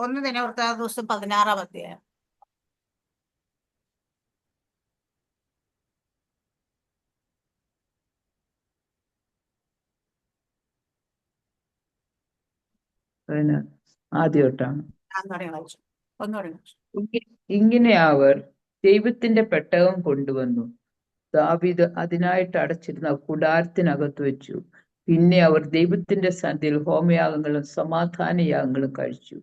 ഒന്ന് ദിനവൃത്താന്ത ദിവസം 16-ാം അധ്യായം. ആദ്യോട്ടാണ്. ഒന്നുകൂടെ ഇങ്ങനെ അവർ ദൈവത്തിന്റെ പെട്ടകം കൊണ്ടുവന്നു. ദാവീദ് അതിനായിട്ട് അടച്ചിരുന്ന കൂടാരത്തിനകത്ത് വെച്ചു. പിന്നെ അവർ ദൈവത്തിന്റെ സന്ധ്യയിൽ ഹോമയാഗങ്ങളും സമാധാനയാഗങ്ങളും കഴിച്ചു.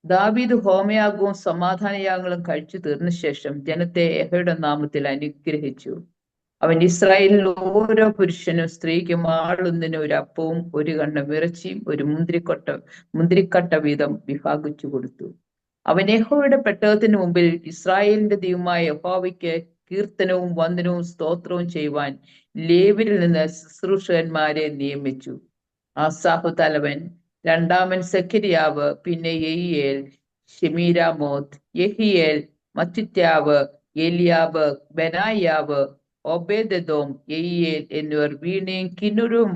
ദാവീദ് ഹോമയാഗവും സമാധാനയാഗങ്ങളും കഴിച്ചു തീർന്ന ശേഷം ജനത്തെ യഹോവയുടെ നാമത്തിൽ അനുഗ്രഹിച്ചു. അവൻ ഇസ്രായേലിൽ ഓരോ പുരുഷനും സ്ത്രീക്കും ആളൊന്നിനും ഒരു അപ്പവും ഒരു കണ്ണം ഇറച്ചിയും ഒരു മുന്തിരിക്കട്ട വീതം വിഭാഗിച്ചു കൊടുത്തു. അവൻ യഹോവയുടെ പെട്ടകത്തിന് മുമ്പിൽ ഇസ്രായേലിന്റെ ദൈവമായ യഹോവയ്ക്ക് കീർത്തനവും വന്ദനവും സ്തോത്രവും ചെയ്യുവാൻ ലേവ്യരിൽ നിന്ന് ശുശ്രൂഷകന്മാരെ നിയമിച്ചു. ആസാഫ് തലവൻ, രണ്ടാമൻ സെഖര്യാവ്, പിന്നെ യെഹിയേൽ, ഷെമീരാമോത്ത്, യെഹിയേൽ, മത്തിത്യാവ്, ഏലിയാബ്, ബെനായാവ്, ഒബേദെദോം, യെഹിയേൽ എന്നിവർ വീണയും കിന്നരവും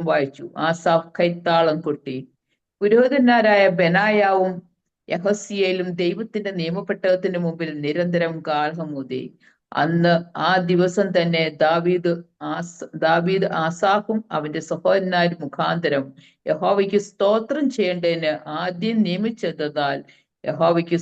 വായിച്ചു. ആസാഫ് കൈത്താളം കൊട്ടി. പുരോഹിതന്മാരായ ബെനായാവും യഹോസിയേലും ദൈവത്തിന്റെ നിയമപ്പെട്ടകത്തിന് മുമ്പിൽ നിരന്തരം കാഹളമൂതി. അന്ന് ആ ദിവസം തന്നെ ദാവീദ് ആസാഫും അവന്റെ സഹോദരന്മാരും മുഖാന്തരം യഹോവയ്ക്ക് സ്തോത്രം ചെയ്യേണ്ടതിന് ആദ്യം നിയമിച്ചതാൽ യഹോവയ്ക്ക്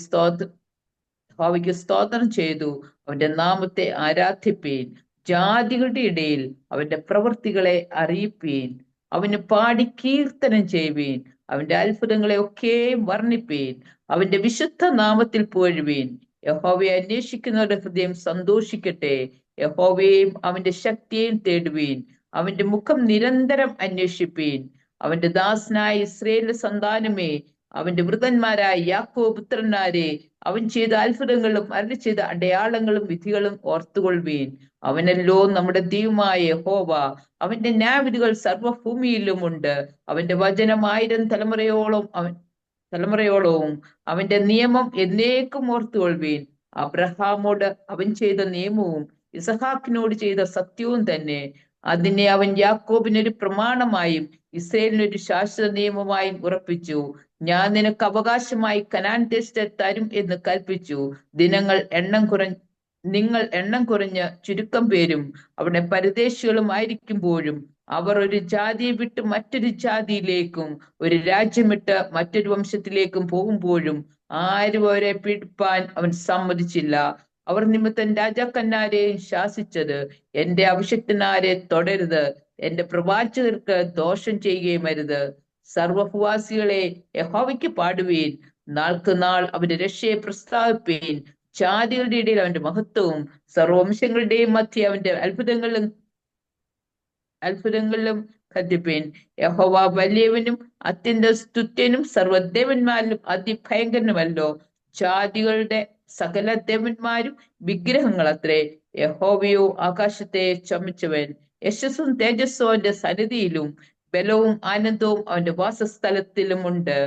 സ്തോത്രം ചെയ്തു അവന്റെ നാമത്തെ ആരാധിപ്പീൻ. ജാതികളുടെ ഇടയിൽ അവന്റെ പ്രവൃത്തികളെ അറിയിപ്പീൻ. അവന് പാടി കീർത്തനം ചെയ്യുവീൻ. അവന്റെ അത്ഭുതങ്ങളെ ഒക്കെയും വർണ്ണിപ്പീൻ. അവന്റെ വിശുദ്ധ നാമത്തിൽ പുകഴുവീൻ. യഹോവയെ അന്വേഷിക്കുന്നവരുടെ ഹൃദയം സന്തോഷിക്കട്ടെ. യഹോവയെയും അവന്റെ ശക്തിയെയും തേടുവീൻ. അവന്റെ മുഖം നിരന്തരം അന്വേഷിപ്പീൻ. അവന്റെ ദാസനായ ഇസ്രായേലിന്റെ സന്താനമേ, അവന്റെ വൃതന്മാരായ യാക്കോബ് പുത്രന്മാരെ, അവൻ ചെയ്ത അത്ഭുതങ്ങളും അരുളി ചെയ്ത അടയാളങ്ങളും വിധികളും ഓർത്തുകൊള്ളുവീൻ. അവനല്ലോ നമ്മുടെ ദൈവമായ യഹോവ. അവന്റെ ന്യായവിധികൾ സർവ്വഭൂമിയിലും ഉണ്ട്. അവന്റെ വചനം 1000 തലമുറയോളവും അവന്റെ നിയമം എന്നേക്കും ഓർത്തുകൊള്ളുവീൻ. അബ്രഹാമോട് അവൻ ചെയ്ത നിയമവും ഇസഹാക്കിനോട് ചെയ്ത സത്യവും തന്നെ. അതിനെ അവൻ യാക്കോബിനൊരു പ്രമാണമായും ഇസ്രായേലിനൊരു ശാശ്വത നിയമമായും ഉറപ്പിച്ചു. ഞാൻ നിനക്ക് അവകാശമായി കനാൻ ദേശത്തെ തരും എന്ന് കൽപ്പിച്ചു. നിങ്ങൾ എണ്ണം കുറഞ്ഞ് ചുരുക്കം പേരും അവിടെ പരദേശികളും ആയിരിക്കുമ്പോഴും അവർ ഒരു ജാതിയെ വിട്ട് മറ്റൊരു ജാതിയിലേക്കും ഒരു രാജ്യം വിട്ട് മറ്റൊരു വംശത്തിലേക്കും പോകുമ്പോഴും ആരും അവരെ പീഡിപ്പാൻ അവൻ സമ്മതിച്ചില്ല. അവർ നിമിത്തം രാജാക്കന്മാരെയും ശാസിച്ചത്, എന്റെ അഭിഷിക്തന്മാരെ തൊടരുത്, എന്റെ പ്രവാചകർക്ക് ദോഷം ചെയ്യുകയും അരുത്. സർവഭൂവാസികളെ യഹോവയ്ക്ക് പാടുവീൻ. നാൾക്ക് നാൾ അവന്റെ രക്ഷയെ പ്രസ്താവിപ്പീൻ. ജാതികളുടെ ഇടയിൽ അവന്റെ മഹത്വവും സർവവംശങ്ങളുടെയും മധ്യ അവന്റെ അത്ഭുതങ്ങളിലും കത്തിപ്പീൻ. യഹോവ വലിയവനും അത്യന്ത സ്തുത്യനും സർവ്വദേവന്മാരിലും അതിഭയങ്കരനുമല്ലോ. ജാതികളുടെ സകല ദേവന്മാരും വിഗ്രഹങ്ങൾ അത്രേ. യഹോവയോ ആകാശത്തെ ചമിച്ചവൻ. യശസ്സും തേജസ്സും അവന്റെ സന്നിധിയിലും ബലവും ആനന്ദവും അവന്റെ വാസസ്ഥലത്തിലും ഉണ്ട്.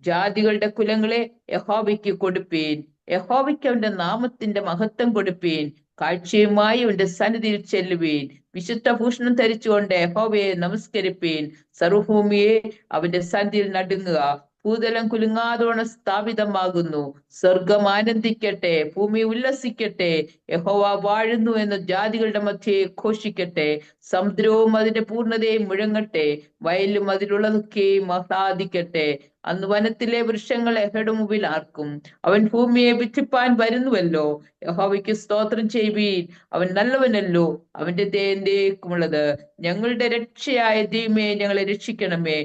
ജാതികളുടെ കുലങ്ങളെ യഹോവയ്ക്ക് കൊടുപ്പീൻ. യഹോവയ്ക്ക് അവന്റെ നാമത്തിന്റെ മഹത്വം കൊടുപ്പീൻ. കാഴ്ചയുമായി അവന്റെ സന്നിധിയിൽ ചെല്ലുവീൻ. വിശുദ്ധ ഭൂഷണം ധരിച്ചുകൊണ്ട് യഹോവയെ നമസ്കരിപ്പീൻ. സർവഭൂമിയെ അവന്റെ സന്നിധിയിൽ നടുങ്ങുക. ഭൂതലം കുലുങ്ങാതോണം സ്ഥാപിതമാകുന്നു. സ്വർഗം ആനന്ദിക്കട്ടെ, ഭൂമി ഉല്ലസിക്കട്ടെ. യഹോവ വാഴുന്നു എന്ന് ജാതികളുടെ മധ്യയെ ഘോഷിക്കട്ടെ. സമുദ്രവും അതിന്റെ പൂർണ്ണതയും മുഴങ്ങട്ടെ. വയലും അതിലുള്ളതൊക്കെയും ആഹ്ലാദിക്കട്ടെ. അന്ന് വനത്തിലെ വൃക്ഷങ്ങൾ യഹോവയുടെ മുമ്പിൽ ആർക്കും. അവൻ ഭൂമിയെ വിധിപ്പാൻ വരുന്നുവല്ലോ. യഹോവയ്ക്ക് സ്തോത്രം ചെയ്യുവീൻ. അവൻ നല്ലവനല്ലോ, അവന്റെ ദയ എന്നേക്കുമുള്ളത്. ഞങ്ങളുടെ രക്ഷയായ ദൈവമേ, ഞങ്ങളെ രക്ഷിക്കണമേ.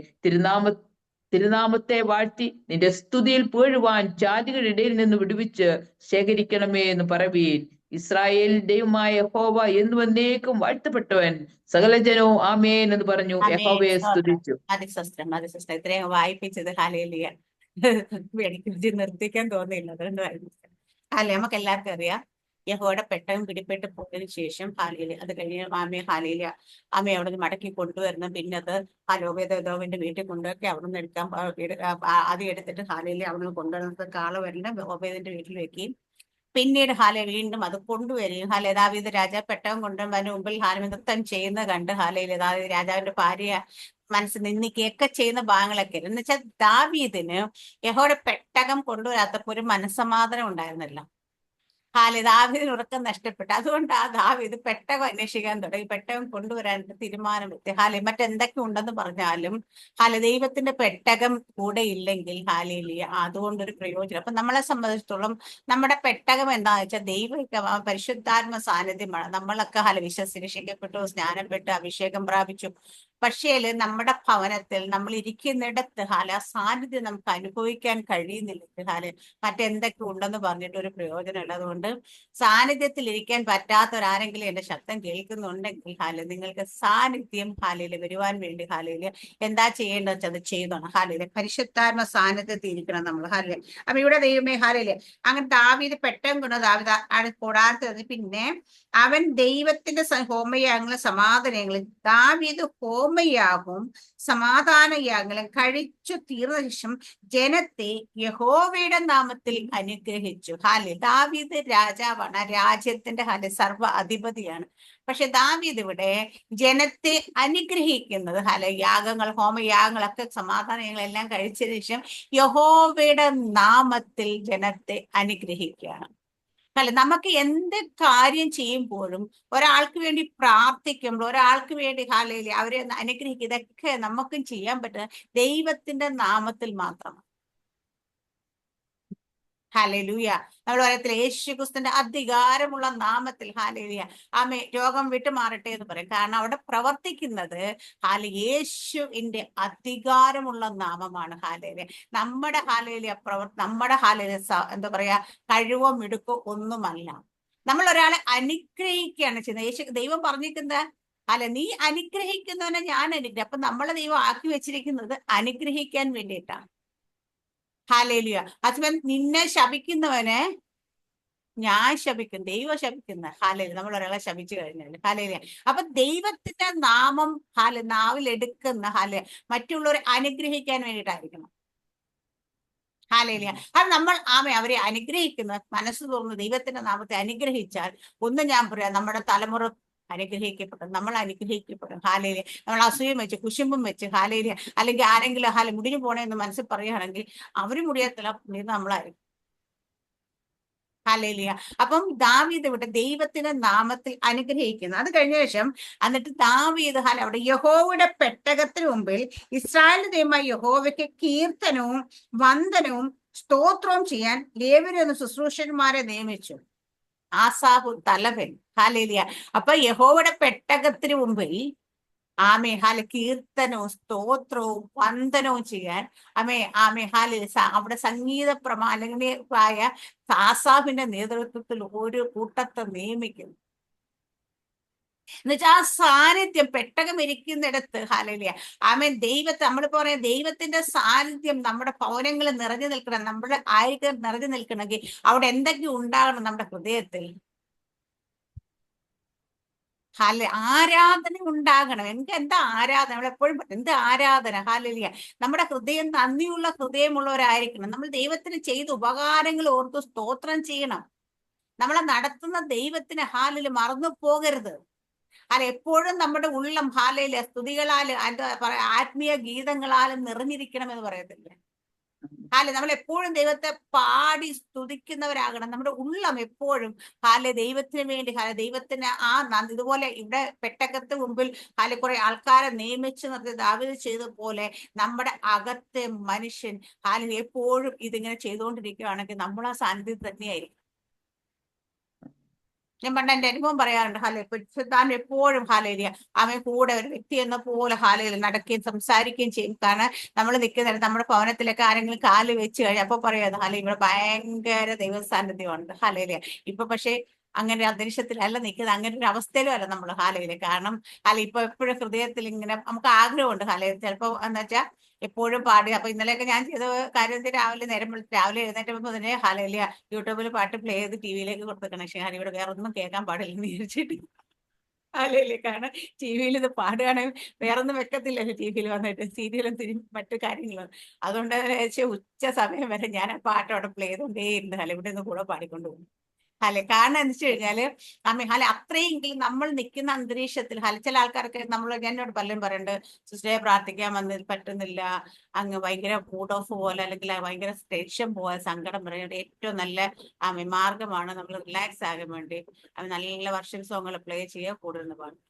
തിരുനാമത്തെ വാഴ്ത്തി നിന്റെ സ്തുതിയിൽ പുകഴുവാൻ ജാതികളുടെ ഇടയിൽ നിന്ന് വിടുവിച്ച് ശേഖരിക്കണമേ എന്ന് പറവീൻ. ഇസ്രായേൽ ദൈവമായ യഹോവ എന്നും എന്നേക്കും വാഴ്ത്തപ്പെട്ടവൻ. സകല ജനവും ആമേൻ എന്ന് പറഞ്ഞു യഹോവയെ സ്തുതിച്ചു. അതിശസ്ത്രം ഇത്രയും വായിപ്പിച്ചത് ഹല്ലേലൂയ. എനിക്ക് നിർത്തിക്കാൻ തോന്നിയില്ല, അതുകൊണ്ട് അല്ലെ. നമുക്ക് എല്ലാവർക്കും അറിയാം, യഹോവയുടെ പെട്ടകം പിടിപ്പെട്ട് പോയതിനു ശേഷം ഹാലേലൂയ, അത് കഴിഞ്ഞ് ഹാലേലൂയ ആമയെ അവിടെ നിന്ന് മടക്കി കൊണ്ടുവരണം. പിന്നെ അത് ഒബേദെദോമിന്റെ വീട്ടിൽ കൊണ്ടുവരട്ടെ. അവിടെ നിന്ന് എടുക്കാൻ ആദ്യം എടുത്തിട്ട് ഹാലേലൂയ അവിടെ നിന്ന് കൊണ്ടുവരുന്നത് കാള വരണം, ഒബേദിന്റെ വീട്ടിൽ വെക്കുകയും പിന്നീട് വീണ്ടും അത് കൊണ്ടുവരികയും ദാവീദ് രാജാവ് പെട്ടകം കൊണ്ടുവരുമ്പോൾ അതിന് മുമ്പിൽ നൃത്തം ചെയ്യുന്നത് കണ്ട് ദാവീദ് രാജാവിന്റെ ഭാര്യ മനസ്സ് നിന്ദിക്കുകയൊക്കെ ചെയ്യുന്ന ഭാഗങ്ങളൊക്കെ. എന്ന് വെച്ചാൽ ദാവീദിന് യഹോവയുടെ പെട്ടകം കൊണ്ടുവരാത്തപ്പോ ഒരു മനസ്സമാധാനം ഉണ്ടായിരുന്നില്ല. ദാവീദിന് ഉറക്കം നഷ്ടപ്പെട്ടു. അതുകൊണ്ട് ആ ദാവീദ് പെട്ടകം അന്വേഷിക്കാൻ തുടങ്ങി. പെട്ടകം കൊണ്ടുവരാനായിട്ട് തീരുമാനമെത്തി. മറ്റെന്തൊക്കെ ഉണ്ടെന്ന് പറഞ്ഞാലും ദൈവത്തിന്റെ പെട്ടകം കൂടെ ഇല്ലെങ്കിൽ അതുകൊണ്ടൊരു പ്രയോജനം. അപ്പൊ നമ്മളെ സംബന്ധിച്ചിടത്തോളം നമ്മുടെ പെട്ടകം എന്താന്ന് വെച്ചാൽ പരിശുദ്ധാത്മ സാന്നിധ്യമാണ്. നമ്മളൊക്കെ വിശ്വസിക്കപ്പെട്ടു, സ്നാനപ്പെട്ടു, അഭിഷേകം പ്രാപിച്ചു. പക്ഷേ നമ്മുടെ ഭവനത്തിൽ നമ്മൾ ഇരിക്കുന്നിടത്ത് ആ സാന്നിധ്യം നമുക്ക് അനുഭവിക്കാൻ കഴിയുന്നില്ല. മറ്റെന്തൊക്കെ ഉണ്ടെന്ന് പറഞ്ഞിട്ട് ഒരു പ്രയോജനമില്ല. അതുകൊണ്ട് സാന്നിധ്യത്തിൽ ഇരിക്കാൻ പറ്റാത്തവരാരെങ്കിലും എന്റെ ശബ്ദം കേൾക്കുന്നുണ്ടെങ്കിൽ നിങ്ങൾക്ക് സാന്നിധ്യം വരുവാൻ വേണ്ടി എന്താ ചെയ്യേണ്ടത് വെച്ചാൽ അത് ചെയ്തോണം. പരിശുദ്ധാത്മ സാന്നിധ്യത്തിൽ ഇരിക്കണം നമ്മൾ. അപ്പൊ ഇവിടെ ദൈവമേ അങ്ങനെ ദാവീദ് പെട്ടെന്ന് കൊണ്ട് ദാവീദ് കൂടാത്തത്. പിന്നെ അവൻ ദൈവത്തിന്റെ ഹോമയാഗങ്ങളും സമാധാനങ്ങളും ദാവീദ് ഹോമയാഗവും സമാധാനയാഗങ്ങളും കഴിച്ചു തീർന്ന ശേഷം ജനത്തെ യഹോവയുടെ നാമത്തിൽ അനുഗ്രഹിച്ചു. ദാവീദ് രാജാവാണ്, രാജ്യത്തിന്റെ സർവ അധിപതിയാണ്. പക്ഷെ ദാവീദ് ഇവിടെ ജനത്തെ അനുഗ്രഹിക്കുന്നത് യാഗങ്ങൾ, ഹോമയാഗങ്ങളൊക്കെ സമാധാനങ്ങളെല്ലാം കഴിച്ചതിന് ശേഷം യഹോവയുടെ നാമത്തിൽ ജനത്തെ അനുഗ്രഹിക്കുകയാണ്. നമുക്ക് എന്ത് കാര്യം ചെയ്യുമ്പോഴും, ഒരാൾക്ക് വേണ്ടി പ്രാർത്ഥിക്കുമ്പോൾ, ഒരാൾക്ക് വേണ്ടി അവരെ അനുഗ്രഹിക്കുക, ഇതൊക്കെ നമുക്കും ചെയ്യാൻ പറ്റുന്ന ദൈവത്തിന്റെ നാമത്തിൽ മാത്രമാണ്. ഹല്ലേലൂയ. നമ്മൾ പറയത്തില്ല യേശുക്രിസ്തുവിന്റെ അധികാരമുള്ള നാമത്തിൽ രോഗം വിട്ടുമാറട്ടെ എന്ന് പറയും. കാരണം അവിടെ പ്രവർത്തിക്കുന്നത് യേശുവിന്റെ അധികാരമുള്ള നാമമാണ്. നമ്മുടെ നമ്മുടെ എന്താ പറയാ, കഴിവോ മിടുക്കോ ഒന്നുമല്ല. നമ്മൾ ഒരാളെ അനുഗ്രഹിക്കുകയാണ് ചെയ്യുന്നത്. ദൈവം പറഞ്ഞിരിക്കുന്നത് നീ അനുഗ്രഹിക്കുന്നവനെ ഞാൻ അനുഗ്രഹിക്കും. അപ്പൊ നമ്മളെ ദൈവം ആക്കി വെച്ചിരിക്കുന്നത് അനുഗ്രഹിക്കാൻ വേണ്ടിയിട്ടാണ്. അതുപോലെ നിന്നെ ശപിക്കുന്നവനെ ഞാൻ ശപിക്കും, ദൈവം ശപിക്കുന്ന നമ്മൾ ഒരാളെ ശപിച്ചു കഴിഞ്ഞാൽ അപ്പൊ ദൈവത്തിന്റെ നാമം നാവിലെടുക്കുന്ന മറ്റുള്ളവരെ അനുഗ്രഹിക്കാൻ വേണ്ടിയിട്ടായിരിക്കണം. അത് നമ്മൾ അവരെ അനുഗ്രഹിക്കുന്ന മനസ്സ് തുറന്ന് ദൈവത്തിന്റെ നാമത്തെ അനുഗ്രഹിച്ചാൽ ഞാൻ പറയാം, നമ്മുടെ തലമുറ അനുഗ്രഹിക്കപ്പെടും, നമ്മൾ അനുഗ്രഹിക്കപ്പെടും. നമ്മൾ അസൂയം വെച്ച്, കുശുമ്പും വെച്ച് അല്ലെങ്കിൽ ആരെങ്കിലും മുടിഞ്ഞു പോണേന്ന് മനസ്സിൽ പറയുകയാണെങ്കിൽ അവര് മുടിയത്തില്ല, നമ്മളായിരിക്കും. അപ്പം ദാവീദ് ഇവിടെ ദൈവത്തിന്റെ നാമത്തിൽ അനുഗ്രഹിക്കുന്നു. അത് കഴിഞ്ഞ ശേഷം എന്നിട്ട് ദാവീദ് അവിടെ യഹോവയുടെ പെട്ടകത്തിന് മുമ്പിൽ ഇസ്രായേൽ ദൈവമായ യഹോവയ്ക്ക് കീർത്തനവും വന്ദനവും സ്തോത്രവും ചെയ്യാൻ ലേവ്യരെന്ന ശുശ്രൂഷന്മാരെ നിയമിച്ചു. ആസാഹു തലവൻ. അപ്പൊ യഹോവയുടെ പെട്ടകത്തിന് മുമ്പിൽ കീർത്തനവും സ്തോത്രവും വന്ദനവും ചെയ്യാൻ അവിടെ സംഗീത പ്രമാണമായ ആസാഫിന്റെ നേതൃത്വത്തിൽ ഒരു കൂട്ടത്തെ നിയമിക്കുന്നു. എന്നുവെച്ചാൽ ആ സാന്നിധ്യം പെട്ടകം ഇരിക്കുന്നിടത്ത് ദൈവത്തെ നമ്മളിപ്പോ പറയാം, ദൈവത്തിന്റെ സാന്നിധ്യം നമ്മുടെ ഭവനങ്ങളിൽ നിറഞ്ഞു നിൽക്കണം, നമ്മുടെ ആയിരം നിറഞ്ഞു നിൽക്കണമെങ്കിൽ അവിടെ എന്തൊക്കെ ഉണ്ടാകണം നമ്മുടെ ഹൃദയത്തിൽ? ആരാധന ഉണ്ടാകണം. എനിക്ക് എന്താ ആരാധന? നമ്മളെപ്പോഴും എന്ത് ആരാധന? നമ്മുടെ ഹൃദയം നന്ദിയുള്ള ഹൃദയമുള്ളവരായിരിക്കണം. നമ്മൾ ദൈവത്തിന് ചെയ്ത ഉപകാരങ്ങൾ ഓർത്ത് സ്തോത്രം ചെയ്യണം. നമ്മളെ നടത്തുന്ന ദൈവത്തിന് മറന്നു പോകരുത്. എപ്പോഴും നമ്മുടെ ഉള്ളം സ്തുതികളാലും ആത്മീയ ഗീതങ്ങളാലും നിറഞ്ഞിരിക്കണം എന്ന് പറയത്തില്ലേ? നമ്മൾ എപ്പോഴും ദൈവത്തെ പാടി സ്തുതിക്കുന്നവരാകണം. നമ്മുടെ ഉള്ളം എപ്പോഴും ദൈവത്തിന് വേണ്ടി ദൈവത്തിന് ഇതുപോലെ ഇവിടെ പെട്ടകത്ത് മുമ്പിൽ കുറെ ആൾക്കാരെ നിയമിച്ച് നിർത്തി ദാവീദ് ചെയ്ത പോലെ നമ്മുടെ അകത്തെ മനുഷ്യൻ എപ്പോഴും ഇതിങ്ങനെ ചെയ്തുകൊണ്ടിരിക്കുകയാണെങ്കിൽ നമ്മൾ ആ സാന്നിധ്യം തന്നെയായിരിക്കും. ഞാൻ പണ്ട് എന്റെ അനുഭവം പറയാറുണ്ട്. താൻ എപ്പോഴും അവൻ കൂടെ ഒരു വ്യക്തി എന്ന പോലെ നടക്കുകയും സംസാരിക്കുകയും ചെയ്യും. കാരണം നമ്മൾ നിൽക്കുന്നിടത്ത് നമ്മുടെ ഭവനത്തിലൊക്കെ ആരെങ്കിലും കാല് വെച്ച് കഴിഞ്ഞാൽ അപ്പൊ പറയാം ഇവിടെ ഭയങ്കര ദൈവസാന്നിധ്യമുണ്ട്. ഇപ്പൊ പക്ഷെ അങ്ങനെ ഒരു അന്തരീക്ഷത്തിലല്ല നിൽക്കുന്നത്, അങ്ങനെ ഒരു അവസ്ഥയിലും അല്ല നമ്മൾ. കാരണം ഇപ്പൊ എപ്പോഴും ഹൃദയത്തിൽ ഇങ്ങനെ നമുക്ക് ആഗ്രഹമുണ്ട്. ചിലപ്പോ എന്ന് വെച്ചാൽ എപ്പോഴും പാടി. അപ്പൊ ഇന്നലെയൊക്കെ ഞാൻ ചെയ്ത കാര്യത്തിൽ രാവിലെ എഴുന്നേറ്റപ്പോൾ തന്നെ യൂട്യൂബിൽ പാട്ട് പ്ലേ ചെയ്ത് ടിവിയിലേക്ക് കൊടുത്ത കണക്ഷൻ. ഇവിടെ വേറെ ഒന്നും കേൾക്കാൻ പാടില്ലെന്ന് വിചാരിച്ചിട്ട് കാരണം ടിവിയിൽ ഇത് പാടുകയാണെങ്കിൽ വേറൊന്നും വെക്കത്തില്ലല്ലോ ടിവിയിൽ വന്നിട്ട്, സീരിയലും മറ്റു കാര്യങ്ങളും. അതുകൊണ്ട് ഉച്ച സമയം വരെ ഞാൻ ആ പാട്ട് അവിടെ പ്ലേ ചെയ്തുകൊണ്ടേയിരുന്നു. ഇവിടെ നിന്ന് കൂടെ പാടിക്കൊണ്ടുപോകും. അല്ലെ, കാരണം എന്താ വെച്ച് കഴിഞ്ഞാല് അല്ലെ അത്രയെങ്കിലും നമ്മൾ നിൽക്കുന്ന അന്തരീക്ഷത്തിൽ ചില ആൾക്കാർക്ക് എന്നോട് പലരും പറയുന്നുണ്ട്, സിസ്റ്ററെ പ്രാർത്ഥിക്കാൻ വന്ന് പറ്റുന്നില്ല, അങ്ങ് ഭയങ്കര മൂഡ് ഓഫ് പോലെ അല്ലെങ്കിൽ ഭയങ്കര ടെൻഷൻ പോലെ സങ്കടം പറയുന്നത് ഏറ്റവും നല്ല മാർഗമാണ് നമ്മൾ റിലാക്സ് ആകാൻ വേണ്ടി നല്ല വർഷിപ്പ് സോങ്ങുകൾ പ്ലേ ചെയ്യുക, കൂടുതൽ പാടും,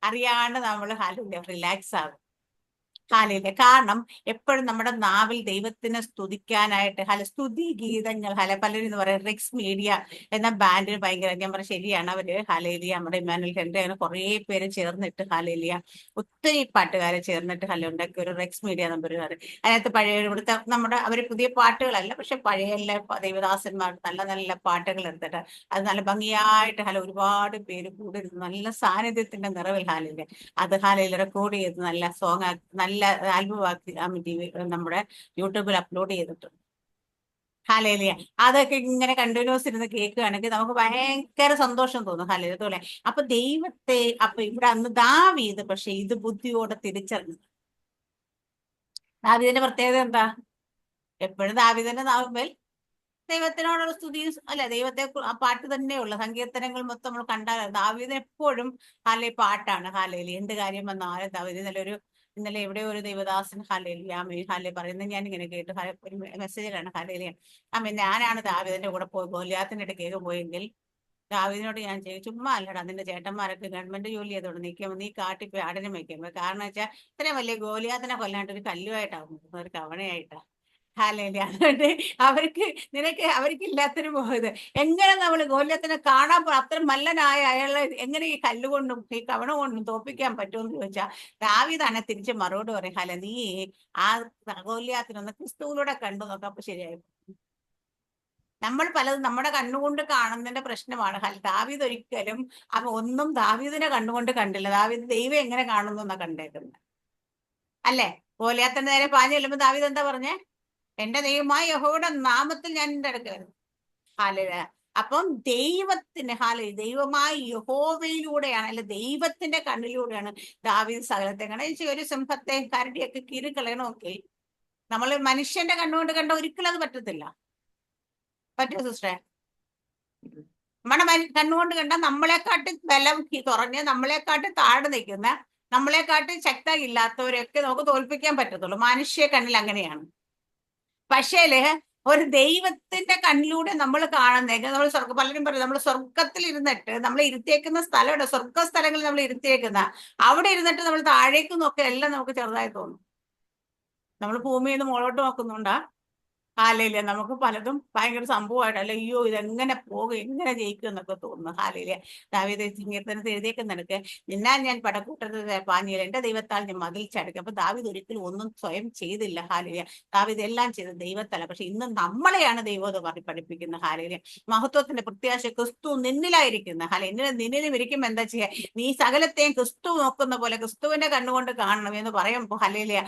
അറിയാണ്ട് നമ്മൾ റിലാക്സ് ആകും. ഹാലയിലെ കാരണം എപ്പോഴും നമ്മുടെ നാവിൽ ദൈവത്തിനെ സ്തുതിക്കാനായിട്ട് സ്തുതി ഗീതങ്ങൾ പലരും എന്ന് പറയാം റിക്സ് മീഡിയ എന്ന ബാൻഡിന് ഭയങ്കര, ഞാൻ പറഞ്ഞ ശരിയാണ്, അവര് ഹാലേലിയ നമ്മുടെ ഇമ്മാനുവൽ ഹെൻറി അങ്ങനെ കുറെ പേര് ചേർന്നിട്ട് ഹാലേലിയ ഒത്തിരി പാട്ടുകാരെ ചേർന്നിട്ട് ഉണ്ടാക്കിയ ഒരു റിക്സ് മീഡിയ നമ്പർ അതിനകത്ത് പഴയ ഇവിടുത്തെ നമ്മുടെ അവര് പുതിയ പാട്ടുകളല്ല, പക്ഷെ പഴയ എല്ലാ ദേവദാസന്മാർ നല്ല നല്ല പാട്ടുകൾ എടുത്തിട്ട് അത് നല്ല ഭംഗിയായിട്ട് ഒരുപാട് പേര് കൂടി നല്ല സാന്നിധ്യത്തിന്റെ നിറവിൽ ഹാലില്ല അത് ഹാലയിൽ റെക്കോർഡ് ചെയ്ത് നല്ല സോങ് നല്ല ആൽബം ആക്കി നമ്മുടെ യൂട്യൂബിൽ അപ്ലോഡ് ചെയ്തിട്ടുണ്ട്. ഹാലേലിയ അതൊക്കെ ഇങ്ങനെ കണ്ടിന്യൂസ് ഇരുന്ന് കേൾക്കുകയാണെങ്കിൽ നമുക്ക് ഭയങ്കര സന്തോഷം തോന്നും. ഹാലേലിയ അതുപോലെ അപ്പൊ ദൈവത്തെ ഇവിടെ അന്ന് ദാവീദ് പക്ഷെ ഇത് ബുദ്ധിയോടെ തിരിച്ചറിഞ്ഞു. ദാവീദിന്റെ പ്രത്യേകത എന്താ? എപ്പോഴും ദാവീദിന്റെ നാവുമ്പൽ ദൈവത്തിനോടുള്ള സ്തുതി അല്ലെ, ദൈവത്തെ ആ പാട്ട് തന്നെയുള്ള സങ്കീർത്തനങ്ങൾ മൊത്തം നമ്മൾ കണ്ടാൽ ദാവീദിന് എപ്പോഴും പാട്ടാണ്. ഹാലേലി എന്ത് കാര്യം വന്നാലും ദാവീദ് ഇന്നലെ എവിടെയോ ഒരു ദൈവദാസൻ ഹാലേലി ഹാലെ പറയുന്നത് ഞാൻ ഇങ്ങനെ കേട്ടു, ഒരു മെസ്സേജിലാണ് ഹാലേലി ഞാനാണ് ദാവീദിന്റെ കൂടെ പോയി ഗോലിയാത്തിന്റെ ഇടയ്ക്ക് പോയെങ്കിൽ ദാവീദിനോട് ഞാൻ ചെയ്യും, ചുമ്മാ അല്ലടാ നിന്റെ ചേട്ടന്മാരൊക്കെ ഗവൺമെന്റ് ജോലി ചെയ്തോണ്ട് നിൽക്കുമ്പോൾ നീ കാട്ടിപ്പോയി ആടിനെ വയ്ക്കുമ്പോൾ, കാരണം വെച്ചാൽ ഇത്രയും വലിയ ഗോലിയാത്തിനെ കൊല്ലാണ്ട് ഒരു കല്ലുമായിട്ടാവും, ഒരു കവണയായിട്ടാ. ഹാലേലി അതുകൊണ്ട് അവർക്ക് ഇല്ലാത്തൊരു ഇത് എങ്ങനെ നമ്മൾ ഗോല്യത്തിനെ കാണാൻ അത്ര മല്ലനായ അയാളെ എങ്ങനെ ഈ കല്ലുകൊണ്ടും ഈ കവണ കൊണ്ടും തോപ്പിക്കാൻ പറ്റുമെന്ന് ചോദിച്ചാൽ ദാവീദാണ് തിരിച്ച് മറുപടി പറയും, ഹാല നീ ആ ഗോല്യാത്തിനൊന്ന് ക്രിസ്തുവിലൂടെ കണ്ടു നോക്കാം, അപ്പൊ ശരിയായി. നമ്മൾ പലതും നമ്മുടെ കണ്ണുകൊണ്ട് കാണുന്നതിന്റെ പ്രശ്നമാണ്. ദാവീദ് ഒരിക്കലും ഒന്നും ദാവീദിനെ കണ്ണുകൊണ്ട് കണ്ടില്ല, ദാവീദ് ദൈവം എങ്ങനെ കാണുന്നു എന്നാ കണ്ടേക്കുന്നത് അല്ലേ. ഗോലിയാത്തിന്റെ നേരെ പാഞ്ഞു ചെല്ലുമ്പോ ദാവീദ് എന്താ പറഞ്ഞേ? എന്റെ ദൈവമായ യഹോവയുടെ നാമത്തിൽ ഞാൻ എന്റെ അടുക്ക വരുന്നു. ഹാലേ അപ്പം ദൈവമായ യഹോവയിലൂടെയാണ്, അല്ലെ ദൈവത്തിന്റെ കണ്ണിലൂടെയാണ് ദാവീദ് സകലത്തെ കാണാൻ. ഒരു സിംഹത്തെ കരടിയൊക്കെ കീറിക്കളയണമെങ്കിൽ നമ്മൾ മനുഷ്യന്റെ കണ്ണുകൊണ്ട് കണ്ട ഒരിക്കലും അത് പറ്റത്തില്ല. പറ്റുമോ സിസ്റ്ററെ? നമ്മുടെ കണ്ണുകൊണ്ട് കണ്ട നമ്മളെക്കാട്ട് ബലം കുറഞ്ഞ് നമ്മളെക്കാട്ട് താഴെ നിൽക്കുന്ന നമ്മളെക്കാട്ട് ശക്തി ഇല്ലാത്തവരെയൊക്കെ നമുക്ക് തോൽപ്പിക്കാൻ പറ്റത്തുള്ളൂ. മനുഷ്യ കണ്ണിൽ അങ്ങനെയാണ്. പക്ഷേല് ഒരു ദൈവത്തിന്റെ കണ്ണിലൂടെ നമ്മൾ കാണുന്നേക്ക് നമ്മൾ പലരും പറയും നമ്മൾ സ്വർഗത്തിൽ ഇരുന്നിട്ട് നമ്മൾ ഇരുത്തിയേക്കുന്ന സ്ഥലമുണ്ട്, സ്വർഗ സ്ഥലങ്ങളിൽ നമ്മൾ ഇരുത്തിയേക്കുന്ന അവിടെ ഇരുന്നിട്ട് നമ്മൾ താഴേക്ക് നോക്കുക എല്ലാം നമുക്ക് ചെറുതായി തോന്നും. നമ്മൾ ഭൂമിയിൽ നിന്ന് മുകളോട്ട് നോക്കുന്നുണ്ടാ ഹാലയില്ല നമുക്ക് പലതും ഭയങ്കര സംഭവമായിട്ട് അല്ല അയ്യോ ഇതെങ്ങനെ പോകും എങ്ങനെ ജയിക്കും എന്നൊക്കെ തോന്നുന്നു. ഹാലയിലെ ദാവീദ് സങ്കീർത്തനത്തിൽ എഴുതിയേക്കുന്നെടുക്ക് ഞാൻ പടക്കൂട്ടത്തിൽ പാഞ്ഞില്ല എന്റെ ദൈവത്താൽ ഞാൻ മതിൽ ചടക്കും. അപ്പൊ ദാവീദ് ഒരിക്കലും ഒന്നും സ്വയം ചെയ്തില്ല. ഹാലയില ദാവീദ് എല്ലാം ചെയ്ത് ദൈവത്തല്ല. പക്ഷെ ഇന്ന് നമ്മളെയാണ് ദൈവം എന്ന് പറഞ്ഞ് പഠിപ്പിക്കുന്ന. ഹാലയില മഹത്വത്തിന്റെ പ്രത്യാശ ക്രിസ്തു നിന്നിലായിരിക്കുന്ന നിന്നിലും ഇരിക്കുമ്പോ എന്താ ചെയ്യാ? നീ സകലത്തെയും ക്രിസ്തു നോക്കുന്ന പോലെ ക്രിസ്തുവിന്റെ കണ്ണുകൊണ്ട് കാണണം എന്ന് പറയുമ്പോ ഹല്ലേലൂയ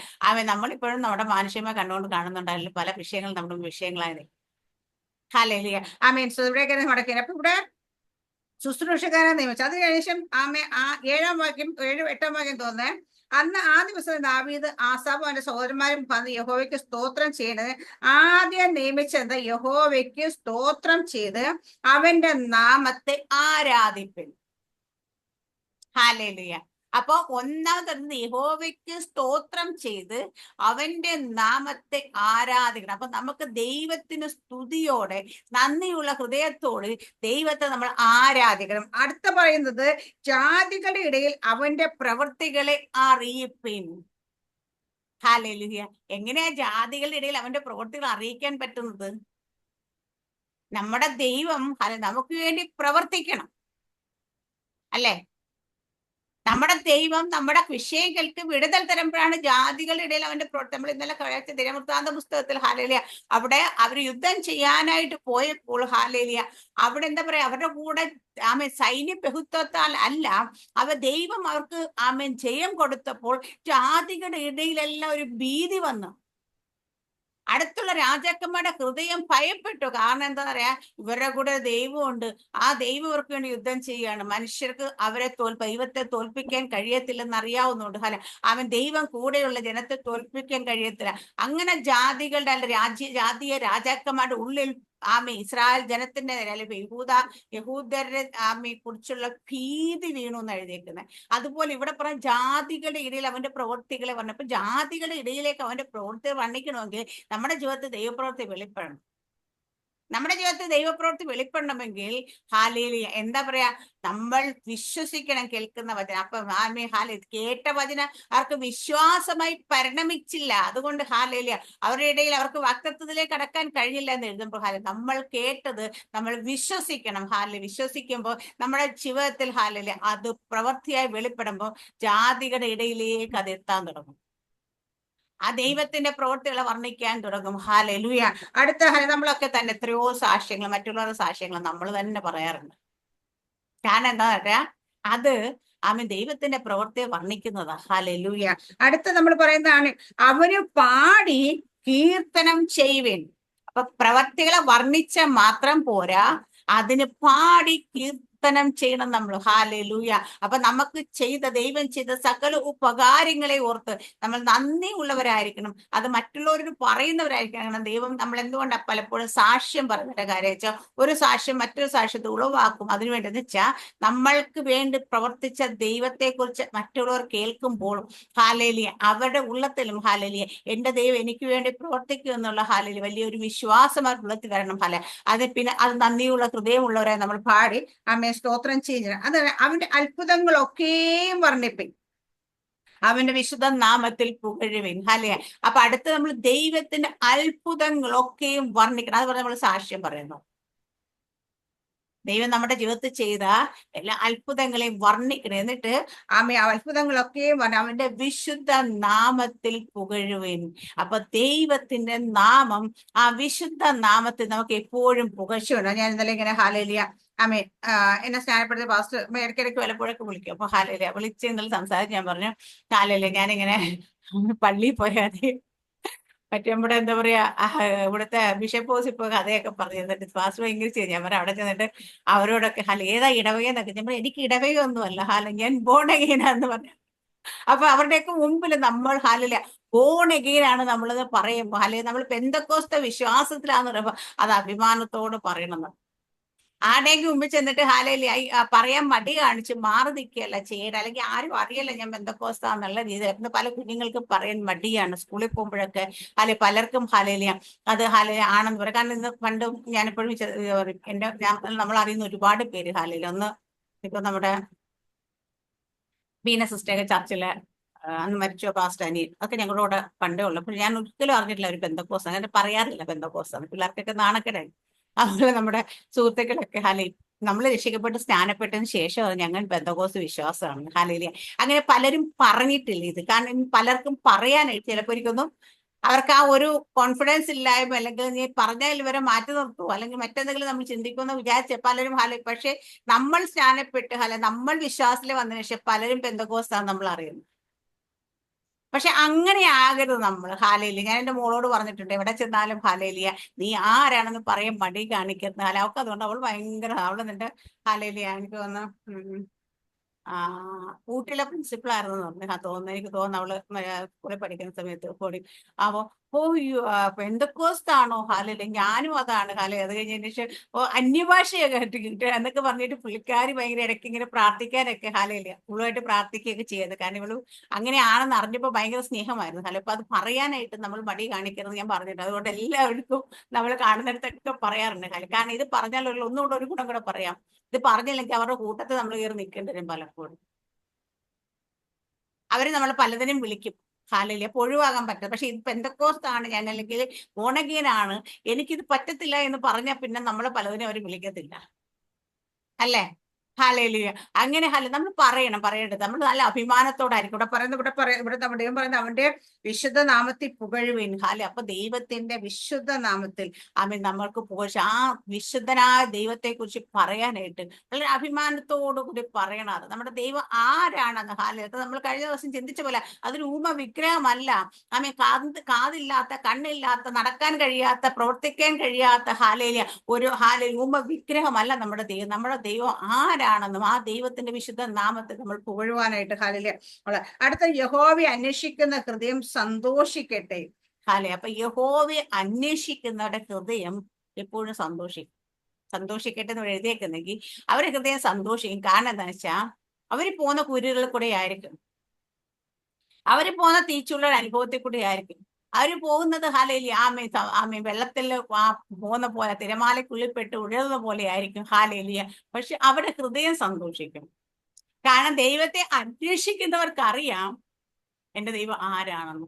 നമ്മളിപ്പോഴും നമ്മുടെ മാനുഷികമായ കണ്ണുകൊണ്ട് കാണുന്നുണ്ടായാലും പല വിഷയങ്ങൾ നമ്മുടെ വിഷയങ്ങളായത്. ഹല്ലേലൂയ ആമേൻ. ഇവിടെയൊക്കെ നടക്കുക. അപ്പൊ ഇവിടെ ശുശ്രൂഷക്കാരെ നിയമിച്ചു. അതിനുശേഷം 7-ാം വാക്യം 7-8-ാം വാക്യം തോന്നുന്നേ. അന്ന് ആ ദിവസം ദാവീദ് ആസാഫും അവന്റെ സഹോദരന്മാരും വന്ന് യഹോവയ്ക്ക് സ്തോത്രം ചെയ്യണത് ആദ്യം നിയമിച്ചത് യഹോവയ്ക്ക് സ്തോത്രം ചെയ്ത് അവന്റെ നാമത്തെ ആരാധിപ്പിൻ. ഹല്ലേലൂയ. അപ്പൊ ഒന്നാമത് യഹോവയ്ക്ക് സ്തോത്രം ചെയ്ത് അവന്റെ നാമത്തെ ആരാധിക്കണം. അപ്പൊ നമുക്ക് ദൈവത്തിന് സ്തുതിയോടെ നന്ദിയുള്ള ഹൃദയത്തോട് ദൈവത്തെ നമ്മൾ ആരാധിക്കണം. അടുത്ത പറയുന്നത് ജാതികളുടെ ഇടയിൽ അവന്റെ പ്രവൃത്തികളെ അറിയിപ്പിൻ. ഹല്ലേലൂയ. എങ്ങനെയാ ജാതികളുടെ ഇടയിൽ അവന്റെ പ്രവൃത്തികൾ അറിയിക്കാൻ പറ്റുന്നത്? നമ്മുടെ ദൈവം നമുക്ക് വേണ്ടി പ്രവർത്തിക്കണം അല്ലേ? നമ്മുടെ ദൈവം നമ്മുടെ വിഷയങ്ങൾക്ക് വിടുതൽ തരുമ്പോഴാണ് ജാതികളുടെ ഇടയിൽ അവന്റെ നമ്മൾ ഇന്നലെ കഴിച്ച ദിനവൃത്താന്ത പുസ്തകത്തിൽ ഹാലേലിയ അവിടെ അവർ യുദ്ധം ചെയ്യാനായിട്ട് പോയപ്പോൾ ഹാലേലിയ അവിടെ എന്താ പറയാ അവരുടെ കൂടെ സൈന്യ ബഹുത്വത്താൽ അല്ല ദൈവം അവർക്ക് ജയം കൊടുത്തപ്പോൾ ജാതികളുടെ ഇടയിലെല്ലാം ഒരു ഭീതി വന്നു. അടുത്തുള്ള രാജാക്കന്മാരുടെ ഹൃദയം ഭയപ്പെട്ടു. കാരണം എന്താ പറയാ ഇവരുടെ കൂടെ ദൈവമുണ്ട്, ആ ദൈവം ഇവർക്ക് വേണ്ടി യുദ്ധം ചെയ്യാണ്. മനുഷ്യർക്ക് ദൈവത്തെ തോൽപ്പിക്കാൻ കഴിയത്തില്ലെന്ന് അറിയാവുന്നുണ്ട്. ദൈവം കൂടെയുള്ള ജനത്തെ തോൽപ്പിക്കാൻ കഴിയത്തില്ല. അങ്ങനെ ജാതികളുടെ ജാതീയ രാജാക്കന്മാരുടെ ഉള്ളിൽ ഇസ്രായേൽ ജനത്തിന്റെ നേരെ അല്ലെങ്കിൽ യഹൂദരുടെ കുറിച്ചുള്ള ഭീതി വീണു എന്ന് എഴുതിയേക്കുന്നത്. അതുപോലെ ഇവിടെ പറഞ്ഞ ജാതികളുടെ ഇടയിൽ അവന്റെ പ്രവൃത്തികളെ പറഞ്ഞപ്പോ ജാതികളുടെ ഇടയിലേക്ക് അവന്റെ പ്രവൃത്തികൾ വർണ്ണിക്കണമെങ്കിൽ നമ്മുടെ ജീവിതത്തിൽ ദൈവപ്രവൃത്തി വെളിപ്പെടണം. നമ്മുടെ ജീവിതത്തിൽ ദൈവപ്രവൃത്തി വെളിപ്പെടണമെങ്കിൽ ഹാലേലിയ എന്താ പറയാ, നമ്മൾ വിശ്വസിക്കണം കേൾക്കുന്ന വചനം. അപ്പൊ കേട്ട വചനം അവർക്ക് വിശ്വാസമായി പരിണമിച്ചില്ല. അതുകൊണ്ട് ഹാലേലിയ അവരുടെ ഇടയിൽ അവർക്ക് വാഗ്ദത്തത്തിലേക്ക് കടക്കാൻ കഴിഞ്ഞില്ല എന്ന് എഴുതുമ്പോൾ നമ്മൾ കേട്ടത് നമ്മൾ വിശ്വസിക്കണം. വിശ്വസിക്കുമ്പോൾ നമ്മുടെ ജീവിതത്തിൽ അത് പ്രവൃത്തിയായി വെളിപ്പെടുമ്പോൾ ജാതികളുടെ ഇടയിലേക്ക് അത് എത്താൻ തുടങ്ങും. ആ ദൈവത്തിന്റെ പ്രവൃത്തികളെ വർണ്ണിക്കാൻ തുടങ്ങും. ഹല്ലേലൂയ. അടുത്ത നമ്മളൊക്കെ തന്നെ എത്രയോ സാക്ഷ്യങ്ങൾ, മറ്റുള്ളവരുടെ സാക്ഷ്യങ്ങൾ നമ്മൾ തന്നെ പറയാറുണ്ട്. കാരണം എന്താ പറയാ, അത് ദൈവത്തിന്റെ പ്രവൃത്തിയെ വർണ്ണിക്കുന്നതാ. ഹല്ലേലൂയ. അടുത്ത നമ്മൾ പറയുന്നതാണ് അവന് പാടി കീർത്തനം ചെയ്യുവിൻ. അപ്പൊ പ്രവർത്തികളെ വർണ്ണിച്ച മാത്രം പോരാ, അതിന് പാടി കീർത്തനം ചെയ്യണം നമ്മൾ. ഹല്ലേലൂയ. അപ്പൊ നമുക്ക് ദൈവം ചെയ്ത സകല ഉപകാരങ്ങളെ ഓർത്ത് നമ്മൾ നന്ദി ഉള്ളവരായിരിക്കണം. അത് മറ്റുള്ളവരോട് പറയുന്നവരായിരിക്കണം. ദൈവം നമ്മൾ എന്തുകൊണ്ടാണ് പലപ്പോഴും സാക്ഷ്യം പറഞ്ഞിട്ട് കാര്യം വെച്ചാൽ ഒരു സാക്ഷ്യം മറ്റൊരു സാക്ഷ്യത്തെ ഉളവാക്കും. അതിനുവേണ്ടി എന്ന് വെച്ചാൽ നമ്മൾക്ക് വേണ്ടി പ്രവർത്തിച്ച ദൈവത്തെക്കുറിച്ച് മറ്റുള്ളവർ കേൾക്കുമ്പോഴും ഹാലേലിയ അവരുടെ ഉള്ളത്തിലും ഹാലേലിയ എന്റെ ദൈവം എനിക്ക് വേണ്ടി പ്രവർത്തിക്കും എന്നുള്ള ഹാലേലിയ വലിയൊരു വിശ്വാസം അവരുടെ ഉള്ളത്തിൽ വരണം. പിന്നെ അത് നന്ദിയുള്ള ഹൃദയമുള്ളവരെ നമ്മൾ പാടി സ്തോത്രം ചെയ്യുക. അത് അവന്റെ അത്ഭുതങ്ങളൊക്കെയും വർണ്ണിപ്പിൻ, അവന്റെ വിശുദ്ധ നാമത്തിൽ പുകഴുവിൻ. ഹല്ലേലൂയ. അപ്പൊ അടുത്ത് നമ്മൾ ദൈവത്തിന്റെ അത്ഭുതങ്ങളൊക്കെയും വർണ്ണിക്കണം. അത് പറഞ്ഞ് നമ്മൾ സാക്ഷ്യം പറയുന്നു. ദൈവം നമ്മുടെ ജീവിതത്തിൽ ചെയ്ത എല്ലാ അത്ഭുതങ്ങളെയും വർണ്ണിക്കണം. എന്നിട്ട് അത്ഭുതങ്ങളൊക്കെയും അവന്റെ വിശുദ്ധ നാമത്തിൽ പുകഴുവിൻ. അപ്പൊ ദൈവത്തിന്റെ നാമം, ആ വിശുദ്ധ നാമത്തിൽ നമുക്ക് എപ്പോഴും പുകഴ്ചയുണ്ട്. ഞാൻ ഇന്നലെ ഇങ്ങനെ ഹാലേലിയ എന്നെ സ്നാനപ്പെടുത്തിയ പാസ്റ്റർ ഇടയ്ക്കിടയ്ക്ക് വല്ലപ്പോഴൊക്കെ വിളിക്കും. അപ്പൊ ഹാലേലിയ വിളിച്ച് ഇന്നലെ സംസാരിച്ച് ഞാൻ പറഞ്ഞു, ഹാലേലിയ ഞാനിങ്ങനെ പള്ളിയിൽ പോയാൽ മറ്റേ നമ്മുടെ എന്താ പറയാ ഇവിടുത്തെ ബിഷപ്പ് ഹൗസ് ഇപ്പൊ കഥയൊക്കെ പറഞ്ഞു തന്നിട്ട് പാസ്റ്റർ ഭയങ്കര ചെയ്തു. ഞാൻ അവിടെ ചെന്നിട്ട് അവരോടൊക്കെ ഏതാ ഇടവകയെന്നൊക്കെ ഞാൻ പറഞ്ഞു, എനിക്ക് ഇടവകയൊന്നുമല്ല ഞാൻ ബോൺ അഗെയിനാന്ന് പറഞ്ഞു. അപ്പൊ അവരുടെയൊക്കെ മുമ്പിൽ നമ്മൾ ബോൺ അഗെയിനാണ് നമ്മളത് പറയുമ്പോൾ നമ്മൾ പെന്തക്കോസ്ത വിശ്വാസത്തിലാന്ന് പറയുമ്പോ അത് അഭിമാനത്തോട് പറയണം. ആരുടെയെങ്കിലും മുമ്പിൽ ചെന്നിട്ട് പറയാൻ മടി കാണിച്ച് മാറി നിൽക്കുകയല്ല ചെയ്യരുത്. അല്ലെങ്കിൽ ആരും അറിയല്ല ഞാൻ ബന്ധക്കോസ്താന്നുള്ള രീതിയിൽ പല കുഞ്ഞുങ്ങൾക്കും പറയാൻ മടിയാണ്. സ്കൂളിൽ പോകുമ്പോഴൊക്കെ പലർക്കും അത് ആണെന്ന് പറയും. കാരണം ഇന്ന് പണ്ട് ഞാനെപ്പോഴും നമ്മൾ അറിയുന്ന ഒരുപാട് പേര് ഒന്ന് ഇപ്പൊ നമ്മുടെ ബീന സിസ്റ്റർ ചർച്ചിലെ അന്ന് മരിച്ചോ പാസ്റ്റർ അനിയൻ ഒക്കെ ഞങ്ങളുടെ കൂടെ പണ്ടേ ഉള്ളപ്പോൾ ഞാൻ ഒരിക്കലും അറിഞ്ഞിട്ടില്ല ഒരു ബന്ധക്കോസ്. അങ്ങനെ പറയാറില്ല ബന്ധക്കോസ്. പിള്ളേർക്കൊക്കെ നാണക്കേടായി. അതുപോലെ നമ്മുടെ സുഹൃത്തുക്കളൊക്കെ നമ്മൾ രക്ഷിക്കപ്പെട്ട് സ്നാനപ്പെട്ടതിന് ശേഷം ഞങ്ങൾ ബന്ധകോസ് വിശ്വാസമാണ്. അങ്ങനെ പലരും പറഞ്ഞിട്ടില്ല ഇത്. കാരണം പലർക്കും പറയാനായിട്ട് ചിലപ്പോൾ എനിക്കൊന്നും അവർക്ക് ആ ഒരു കോൺഫിഡൻസ് ഇല്ലായ്മ, അല്ലെങ്കിൽ നീ പറഞ്ഞാൽ ഇവരെ മാറ്റി നിർത്തുമോ അല്ലെങ്കിൽ മറ്റെന്തെങ്കിലും നമ്മൾ ചിന്തിക്കുമെന്ന് വിചാരിച്ച പലരും പക്ഷെ നമ്മൾ സ്നാനപ്പെട്ട് നമ്മൾ വിശ്വാസത്തിൽ വന്നതിന് ശേഷം പലരും ബന്ധകോസ്താണ് നമ്മൾ അറിയുന്നത്. പക്ഷെ അങ്ങനെ ആകരുത് നമ്മൾ. ഹാലേലിയ. ഞാൻ എന്റെ മോളോട് പറഞ്ഞിട്ടുണ്ട്, എവിടെ ചെന്നാലും ഹാലേലിയ നീ ആരാണെന്ന് പറയാൻ മടി കാണിക്കുന്ന അവൾക്ക്. അതുകൊണ്ട് അവൾ ഭയങ്കര അവള് നിന്റെ ഹാലേലിയ എനിക്ക് തോന്നുന്നു ഊട്ടിയിലെ പ്രിൻസിപ്പൾ ആയിരുന്നു തോന്നുന്നു. എനിക്ക് തോന്നുന്നു അവള് സ്കൂളിൽ പഠിക്കുന്ന സമയത്ത് കൂടി അപ്പോ പെന്തക്കോസ്താണോ ഹാലല്ലേ, ഞാനും അതാണ് ഹാല. അത് കഴിഞ്ഞതിന് ശേഷം അന്യഭാഷയൊക്കെ കേട്ടിട്ട് എന്നൊക്കെ പറഞ്ഞിട്ട് പുള്ളിക്കാരി ഭയങ്കര ഇടയ്ക്ക് ഇങ്ങനെ പ്രാർത്ഥിക്കാനൊക്കെ ഹാലയില്ല ഇവളുമായിട്ട് പ്രാർത്ഥിക്കുകയൊക്കെ ചെയ്യുന്നത്. കാരണം ഇവള് അങ്ങനെയാണെന്ന് അറിഞ്ഞപ്പോൾ ഭയങ്കര സ്നേഹമായിരുന്നു ഹാല. അപ്പൊ അത് പറയാനായിട്ട് നമ്മൾ മടി കാണിക്കരുത് ഞാൻ പറഞ്ഞിട്ട്. അതുകൊണ്ട് എല്ലാവർക്കും നമ്മൾ കാണുന്നിടത്തൊക്കെ പറയാറുണ്ട് ഹാല. കാരണം ഇത് പറഞ്ഞാൽ ഒന്നുകൂടെ ഒരു ഗുണം കൂടെ പറയാം. ഇത് പറഞ്ഞില്ലെങ്കിൽ അവരുടെ കൂട്ടത്തിൽ നമ്മൾ കയറി നിൽക്കേണ്ടി വരും പലപ്പോഴും. അവര് നമ്മൾ പലതിനും വിളിക്കും ഹാലയില്. അപ്പൊ ഒഴിവാകാൻ പറ്റും. പക്ഷെ ഇത് പെന്തക്കോസ്താണ് ഞാൻ, അല്ലെങ്കിൽ ബോണഗീനാണ്, എനിക്കിത് പറ്റത്തില്ല എന്ന് പറഞ്ഞാൽ പിന്നെ നമ്മളെ പലതിനും അവർ വിളിക്കത്തില്ല അല്ലേ. ഹാലയിലുയ. അങ്ങനെ നമ്മൾ പറയേണ്ടത് നമ്മൾ നല്ല അഭിമാനത്തോടായിരിക്കും. ഇവിടെ നമ്മുടെ ദൈവം പറയുന്നത് അവന്റെ വിശുദ്ധ നാമത്തിൽ പുകഴുവിൻ. അപ്പൊ ദൈവത്തിന്റെ വിശുദ്ധ നാമത്തിൽ നമ്മൾക്ക് പുകഴ്ച ആ വിശുദ്ധനായ ദൈവത്തെ കുറിച്ച് പറയാനായിട്ട് വളരെ അഭിമാനത്തോടു കൂടി പറയണം. അത് നമ്മുടെ ദൈവം ആരാണെന്ന് അത് നമ്മൾ കഴിഞ്ഞ ദിവസം ചിന്തിച്ച പോലെ അതൊരു ഊമ വിഗ്രഹമല്ല. കാതില്ലാത്ത, കണ്ണില്ലാത്ത, നടക്കാൻ കഴിയാത്ത, പ്രവർത്തിക്കാൻ കഴിയാത്ത ഒരു ഊമ വിഗ്രഹമല്ല നമ്മുടെ ദൈവം. നമ്മുടെ ദൈവം ആരാണെന്നും ആ ദൈവത്തിന്റെ വിശുദ്ധ നാമത്തെ നമ്മൾ പുകഴുവാനായിട്ട് അടുത്ത യഹോവയെ അന്വേഷിക്കുന്ന ഹൃദയം സന്തോഷിക്കട്ടെ. അപ്പൊ യഹോവയെ അന്വേഷിക്കുന്നവരുടെ ഹൃദയം എപ്പോഴും സന്തോഷിക്കട്ടെ എന്ന് എഴുതിയേക്കുന്നെങ്കിൽ അവരുടെ ഹൃദയം സന്തോഷിക്കും. കാരണം എന്താണെന്ന് വെച്ചാൽ അവര് പോകുന്ന കുരുകളിൽ കൂടെ ആയിരിക്കും, അവര് പോകുന്ന തീച്ചുള്ള അനുഭവത്തിൽ കൂടെ ആയിരിക്കും അവര് പോകുന്നത്. ഹാലേലി ആമേ വെള്ളത്തിൽ പോകുന്ന പോലെ തിരമാലയ്ക്കുള്ളിൽ പെട്ട് ഉഴലുന്ന പോലെ ആയിരിക്കും. ഹാലേലിയ. പക്ഷെ അവരുടെ ഹൃദയം സന്തോഷിക്കും. കാരണം ദൈവത്തെ അന്വേഷിക്കുന്നവർക്കറിയാം എന്റെ ദൈവം ആരാണെന്ന്.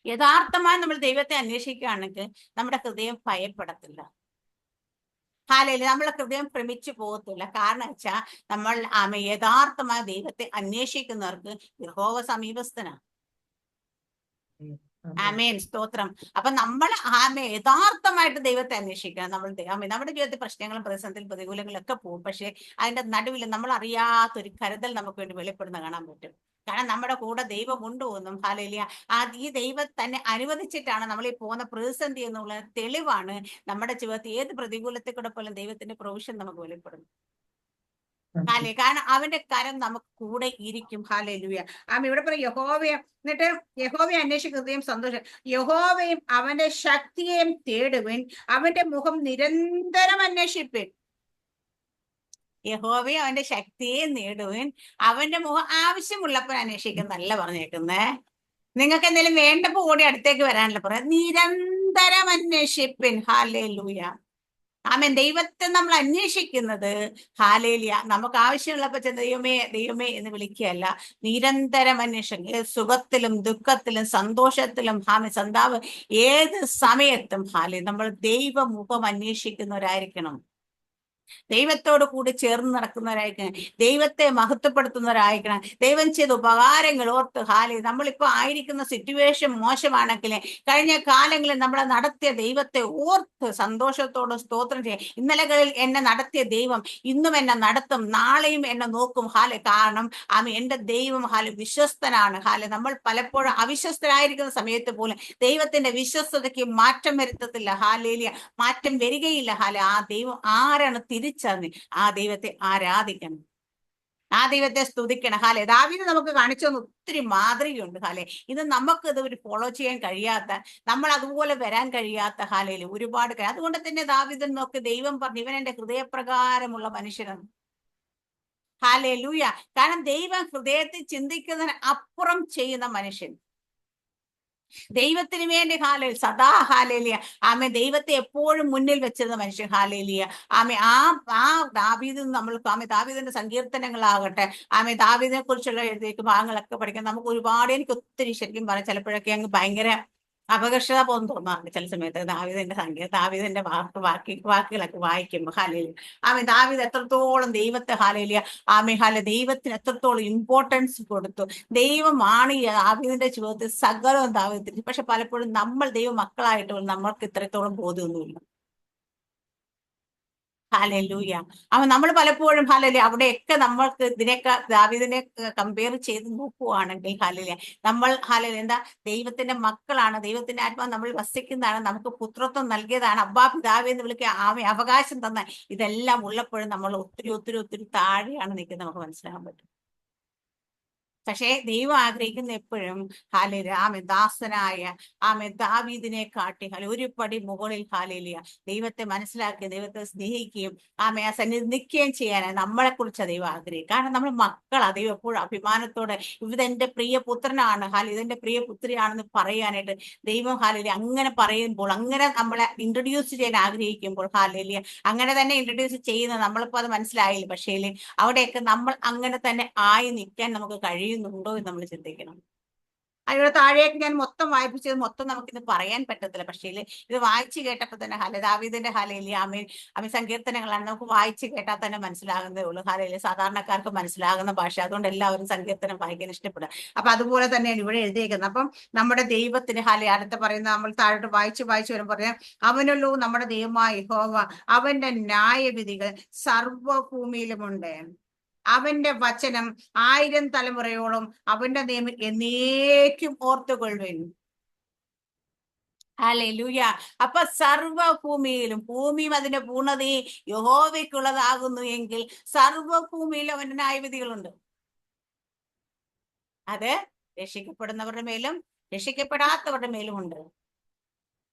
യഥാർത്ഥമായി നമ്മൾ ദൈവത്തെ അന്വേഷിക്കുകയാണെങ്കിൽ നമ്മുടെ ഹൃദയം ഭയപ്പെടത്തില്ല. ഹാലേലൂയ. നമ്മളെ ഹൃദയം ഭ്രമിച്ചു പോകത്തില്ല. കാരണം വെച്ചാൽ നമ്മൾ യഥാർത്ഥമായ ദൈവത്തെ അന്വേഷിക്കുന്നവർക്ക് യഹോവ സമീപസ്ഥനാണ്. ആമേൻ, സ്തോത്രം. അപ്പൊ നമ്മൾ യഥാർത്ഥമായിട്ട് ദൈവത്തെ അന്വേഷിക്കണം. നമ്മുടെ ജീവിതത്തിൽ പ്രശ്നങ്ങളും പ്രതിസന്ധികളും പ്രതികൂലങ്ങളും ഒക്കെ പോകും. പക്ഷെ അതിന്റെ നടുവിൽ നമ്മൾ അറിയാത്തൊരു കരുതൽ നമുക്ക് വേണ്ടി വെളിപ്പെടുന്ന കാണാൻ പറ്റും. കാരണം നമ്മുടെ കൂടെ ദൈവം കൊണ്ടുപോകുന്നു. ഹാലേലൂയ. ഈ ദൈവം തന്നെ അനുവദിച്ചിട്ടാണ് നമ്മൾ ഈ പോകുന്ന പ്രതിസന്ധി എന്നുള്ള തെളിവാണ് നമ്മുടെ ജീവിതത്തിൽ ഏത് പ്രതികൂലത്തിൽ കൂടെ പോലും ദൈവത്തിന്റെ പ്രൊവിഷൻ നമുക്ക് വെളിപ്പെടുന്നു. കാരണം അവന്റെ കരം നമുക്ക് കൂടെ ഇരിക്കും. ഹാലേലൂയ. ഇവിടെ പറയും യഹോവയെ, എന്നിട്ട് യഹോവയെ അന്വേഷിക്കുന്ന ഹൃദയം സന്തോഷം. യഹോവയും അവന്റെ ശക്തിയെയും തേടുവിൻ, അവന്റെ മുഖം നിരന്തരം അന്വേഷിപ്പിൻ. യഹോവയും അവന്റെ ശക്തിയെ നേടുവിൻ, അവന്റെ മുഖം ആവശ്യമുള്ളപ്പോൾ അന്വേഷിക്കുന്നല്ല പറഞ്ഞേക്കുന്നേ. നിങ്ങൾക്ക് എന്തെങ്കിലും വേണ്ടപ്പോ ഓടി അടുത്തേക്ക് വരാനല്ല പറയാം. നിരന്തരം അന്വേഷിപ്പിൻ. ഹാലേലൂയ. ആമേൻ. ദൈവത്തെ നമ്മൾ അന്വേഷിക്കുന്നത് ഹാലേലിയ നമുക്ക് ആവശ്യമുള്ളപ്പോ ദൈവമേ എന്ന് വിളിക്കുകയല്ല, നിരന്തരം അന്വേഷണം. സുഖത്തിലും ദുഃഖത്തിലും സന്തോഷത്തിലും സന്താവ് ഏത് സമയത്തും നമ്മൾ ദൈവമുഖം അന്വേഷിക്കുന്നവരായിരിക്കണം. ദൈവത്തോട് കൂടി ചേർന്ന് നടക്കുന്നവരായിരിക്കണം. ദൈവത്തെ മഹത്വപ്പെടുത്തുന്നവരായിരിക്കണം. ദൈവം ചെയ്ത ഉപകാരങ്ങൾ ഓർത്ത് നമ്മളിപ്പോ ആയിരിക്കുന്ന സിറ്റുവേഷൻ മോശമാണെങ്കിൽ കഴിഞ്ഞ കാലങ്ങളിൽ നമ്മളെ നടത്തിയ ദൈവത്തെ ഓർത്ത് സന്തോഷത്തോടെ സ്തോത്രം ചെയ്യാം. ഇന്നലകളിൽ എന്നെ നടത്തിയ ദൈവം ഇന്നും എന്നെ നടത്തും, നാളെയും എന്നെ നോക്കും. കാരണം എന്റെ ദൈവം വിശ്വസ്തനാണ്. നമ്മൾ പലപ്പോഴും അവിശ്വസ്തരായിരിക്കുന്ന സമയത്ത് പോലും ദൈവത്തിന്റെ വിശ്വസ്തതയ്ക്ക് മാറ്റം വരുത്തത്തില്ല. ഹാലേലിയ. മാറ്റം വരികയില്ല. ആ ദൈവം ആരാണ് തിരിച്ചറിഞ്ഞ് ആ ദൈവത്തെ ആരാധിക്കണം, ആ ദൈവത്തെ സ്തുതിക്കണം. ദാവീദ് നമുക്ക് കാണിച്ചു തന്ന ഒത്തിരി മാതൃകയുണ്ട്. ഇത് നമുക്ക് ഇത് ഒരു ഫോളോ ചെയ്യാൻ കഴിയാത്ത, നമ്മൾ അതുപോലെ വരാൻ കഴിയാത്ത ഒരുപാട്. അതുകൊണ്ട് തന്നെ ദാവീദിൽ നോക്കി ദൈവം പറഞ്ഞു, ഇവൻ എന്റെ ഹൃദയപ്രകാരമുള്ള മനുഷ്യനാണ്. ഹാലേലൂയ. കാരണം ദൈവം ഹൃദയത്തിൽ ചിന്തിക്കുന്നതിന് അപ്പുറം ചെയ്യുന്ന മനുഷ്യൻ. ദൈവത്തിന് വേണ്ടി സദാ ഹാലേലിയ. ദൈവത്തെ എപ്പോഴും മുന്നിൽ വെച്ചിരുന്ന മനുഷ്യൻ. ഹാലേലിയ. ആ ദാവീദ് ദാവീദിന്റെ സങ്കീർത്തനങ്ങളാകട്ടെ, ദാവീദിനെ കുറിച്ചുള്ള ഭാഗങ്ങളൊക്കെ പഠിക്കാൻ നമുക്ക് ഒരുപാട്. എനിക്ക് ഒത്തിരി ശരിക്കും പറയാം ചിലപ്പോഴൊക്കെ അങ്ങ് ഭയങ്കര അപകർഷത പോലും തോന്നാറുണ്ട് ചില സമയത്ത്. ദാവീദിന്റെ വാക്കുകളൊക്കെ വായിക്കുമ്പോൾ ഹാലേലിയ. ദാവീദ് എത്രത്തോളം ദൈവത്തെ ദൈവത്തിന് എത്രത്തോളം ഇമ്പോർട്ടൻസ് കൊടുത്തു. ദൈവമാണ് ഈ ദാവീദിന്റെ ജീവിതത്തിൽ സകലവും ദാവീദിന്. പക്ഷെ പലപ്പോഴും നമ്മൾ ദൈവ മക്കളായിട്ട് നമ്മൾക്ക് ഇത്രത്തോളം ബോധ്യമൊന്നുമില്ല. ഹാലേലൂയ. നമ്മൾ പലപ്പോഴും അവിടെയൊക്കെ നമ്മൾക്ക് ഇതിനൊക്കെ ദാവീദിനെ കമ്പയർ ചെയ്ത് നോക്കുവാണെങ്കിൽ നമ്മൾ എന്താ ദൈവത്തിന്റെ മക്കളാണ്. ദൈവത്തിന്റെ ആത്മാവ് നമ്മൾ വസിക്കുന്നതാണ്. നമുക്ക് പുത്രത്വം നൽകിയതാണ്. അബ്ബാ പിതാവേ എന്ന് വിളിക്കുക. അവകാശം തന്ന ഇതെല്ലാം ഉള്ളപ്പോഴും നമ്മൾ ഒത്തിരി ഒത്തിരി ഒത്തിരി താഴെയാണ് നിൽക്കുന്നത്. നമുക്ക് മനസ്സിലാക്കാൻ പറ്റും. പക്ഷേ ദൈവം ആഗ്രഹിക്കുന്ന എപ്പോഴും ദാസനായ ദാവീദിനെ കാട്ടി ഒരു പടി മുകളിൽ ദൈവത്തെ മനസ്സിലാക്കി ദൈവത്തെ സ്നേഹിക്കുകയും ആ സന്നിധി നിൽക്കുകയും ചെയ്യാനാണ് നമ്മളെ കുറിച്ച് ദൈവം ആഗ്രഹിക്കും. കാരണം നമ്മൾ മക്കളാ. ദൈവം എപ്പോഴും അഭിമാനത്തോടെ ഇതെന്റെ പ്രിയ പുത്രനാണ്, ഇതെന്റെ പ്രിയ പുത്രിയാണെന്ന് പറയാനായിട്ട് ദൈവം അങ്ങനെ പറയുമ്പോൾ, അങ്ങനെ നമ്മളെ ഇൻട്രൊഡ്യൂസ് ചെയ്യാൻ ആഗ്രഹിക്കുമ്പോൾ അങ്ങനെ തന്നെ ഇൻട്രൊഡ്യൂസ് ചെയ്യുന്നത് നമ്മളിപ്പോ അത് മനസ്സിലായില്ല. പക്ഷേ അവിടെയൊക്കെ നമ്മൾ അങ്ങനെ തന്നെ ആയി നിൽക്കാൻ നമുക്ക് കഴിയുന്നുണ്ടോ എന്ന് നമ്മൾ ചിന്തിക്കണം. അതിവിടെ താഴേക്ക് ഞാൻ മൊത്തം വായിപ്പിച്ചത് മൊത്തം നമുക്കിത് പറയാൻ പറ്റത്തില്ല. പക്ഷേ ഇത് വായിച്ചു കേട്ടപ്പോൾ തന്നെ ദാവീദിന്റെ ആമേൻ സങ്കീർത്തനങ്ങളാണ്. നമുക്ക് വായിച്ചു കേട്ടാൽ തന്നെ മനസ്സിലാകുന്നതേ ഉള്ളൂ. സാധാരണക്കാർക്ക് മനസ്സിലാകുന്ന ഭാഷ. അതുകൊണ്ട് എല്ലാവരും സങ്കീർത്തനം വായിക്കാൻ ഇഷ്ടപ്പെടുക. അപ്പൊ അതുപോലെ തന്നെയാണ് ഇവിടെ എഴുതിയേക്കുന്നത്. അപ്പം നമ്മുടെ ദൈവത്തിന് അടുത്ത പറയുന്ന നമ്മൾ താഴോട്ട് വായിച്ചു വരുമ്പോൾ പറയാം, അവനല്ലോ നമ്മുടെ ദൈവമായ യഹോവ, അവന്റെ ന്യായവിധികൾ സർവ്വഭൂമിയിലുമുണ്ട്. അവന്റെ വചനം 1000 തലമുറയോളം, അവന്റെ നിയമം എന്നേക്കും ഓർത്തുകൊള്ളുവിൻ. ഹല്ലേലൂയ. അപ്പൊ സർവ്വഭൂമിയിലും, ഭൂമിയും അതിന്റെ പൂർണ്ണതയും യഹോവയ്ക്കുള്ളതാകുന്നു എങ്കിൽ സർവ്വഭൂമിയിലും അവന്റെ ന്യായവിധികളുണ്ട്. അത് രക്ഷിക്കപ്പെടുന്നവരുടെ മേലും രക്ഷിക്കപ്പെടാത്തവരുടെ മേലും ഉണ്ട്.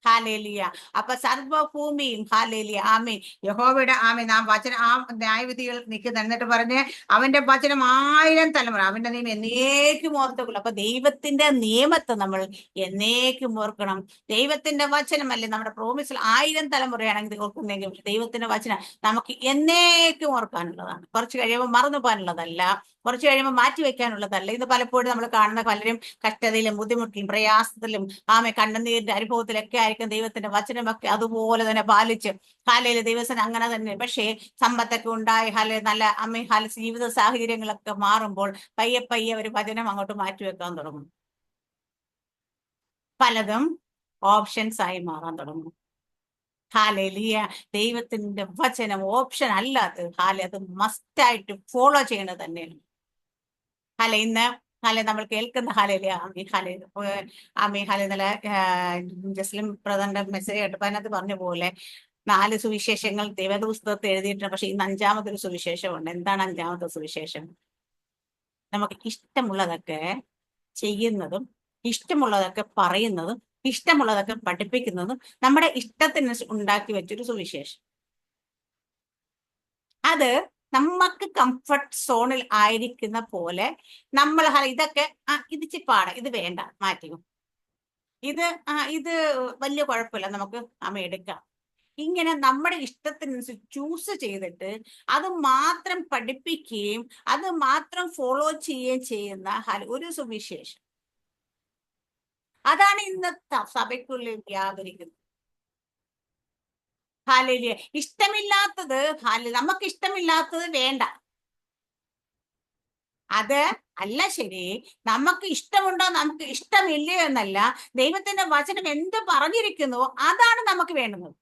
ഹാലേലിയ. അപ്പൊ സർവഭൂമിയും ഹാലേലിയ ആമേ യഹോവയുടെ ആമേ നാം വചനം ആ ന്യായവിധികൾ നിൽക്കുന്ന എന്നിട്ട് പറഞ്ഞ് അവന്റെ വചനം 1000 തലമുറ അവന്റെ നിയമം എന്നേക്കും ഓർത്തുകൊള്ളും. അപ്പൊ ദൈവത്തിന്റെ നിയമത്തെ നമ്മൾ എന്നേക്കും ഓർക്കണം. ദൈവത്തിന്റെ വചനമല്ലേ നമ്മുടെ പ്രോമിസിൽ 1000 തലമുറയാണെങ്കിൽ ഓർക്കുന്നെങ്കിൽ ദൈവത്തിന്റെ വചനം നമുക്ക് എന്നേക്കും ഓർക്കാനുള്ളതാണ്. കുറച്ച് കഴിയുമ്പോൾ മറന്നു പോകാനുള്ളതല്ല, കുറച്ച് കഴിയുമ്പോൾ മാറ്റി വെക്കാനുള്ളതല്ല. ഇത് പലപ്പോഴും നമ്മൾ കാണുന്ന പലരും കഷ്ടതയിലും ബുദ്ധിമുട്ടിലും പ്രയാസത്തിലും ആമെ കണ്ണുനീരിന്റെ അനുഭവത്തിലൊക്കെ ആയിരിക്കും ദൈവത്തിന്റെ വചനമൊക്കെ അതുപോലെ തന്നെ പാലിച്ച് ഹാലയില് ദിവസം അങ്ങനെ തന്നെ. പക്ഷേ സമ്പത്തൊക്കെ ഉണ്ടായി ഹാല നല്ല അമ്മ ഹാല ജീവിത സാഹചര്യങ്ങളൊക്കെ മാറുമ്പോൾ പയ്യെ പയ്യെ ഒരു വചനം അങ്ങോട്ട് മാറ്റിവെക്കാൻ തുടങ്ങും. പലതും ഓപ്ഷൻസ് ആയി മാറാൻ തുടങ്ങും. ഹാലലിയ. ദൈവത്തിന്റെ വചനം ഓപ്ഷൻ അല്ലാത്തത് ഹാല അത് മസ്റ്റായിട്ട് ഫോളോ ചെയ്യണത് തന്നെയാണ്. ഹാല ഇന്ന് ഹാല നമ്മൾ കേൾക്കുന്ന ഹാലയിലെ ആമി ഹാല ഇന്നലെ ജസ്ലിം ബ്രദറിന്റെ മെസ്സേജ് കേട്ടപ്പോൾ അതിനകത്ത് പറഞ്ഞ പോലെ 4 സുവിശേഷങ്ങൾ ദൈവപുസ്തകത്തിൽ എഴുതിയിട്ടുണ്ട്. പക്ഷെ ഇന്ന് 5-മതൊരു സുവിശേഷമുണ്ട്. എന്താണ് 5-മത്തെ സുവിശേഷം? നമുക്ക് ഇഷ്ടമുള്ളതൊക്കെ ചെയ്യുന്നതും ഇഷ്ടമുള്ളതൊക്കെ പറയുന്നതും ഇഷ്ടമുള്ളതൊക്കെ പഠിപ്പിക്കുന്നതും നമ്മുടെ ഇഷ്ടത്തിന് ഉണ്ടാക്കി വെച്ചൊരു സുവിശേഷം. അത് നമുക്ക് കംഫർട്ട് സോണിൽ ആയിരിക്കുന്ന പോലെ നമ്മൾ ഇതൊക്കെ ഇത് ചിപ്പാട ഇത് വേണ്ട മാറ്റിക്കും, ഇത് വലിയ കുഴപ്പമില്ല നമുക്ക് എടുക്കാം. ഇങ്ങനെ നമ്മുടെ ഇഷ്ടത്തിനനുസരിച്ച് ചൂസ് ചെയ്തിട്ട് അത് മാത്രം പഠിപ്പിക്കുകയും അത് മാത്രം ഫോളോ ചെയ്യുകയും ചെയ്യുന്ന ഒരു സുവിശേഷം. അതാണ് ഇന്നത്തെ സഭയ്ക്കുള്ളിൽ വ്യാപരിക്കുന്നത്. ഹാലേലിയ. ഇഷ്ടമില്ലാത്തത് നമുക്ക് ഇഷ്ടമില്ലാത്തത് വേണ്ട. അത് അല്ല ശരി. നമുക്ക് ഇഷ്ടമുണ്ടോ നമുക്ക് ഇഷ്ടമില്ലയോ എന്നല്ല, ദൈവത്തിന്റെ വചനം എന്ത് പറഞ്ഞിരിക്കുന്നുവോ അതാണ് നമുക്ക് വേണ്ടുന്നത്.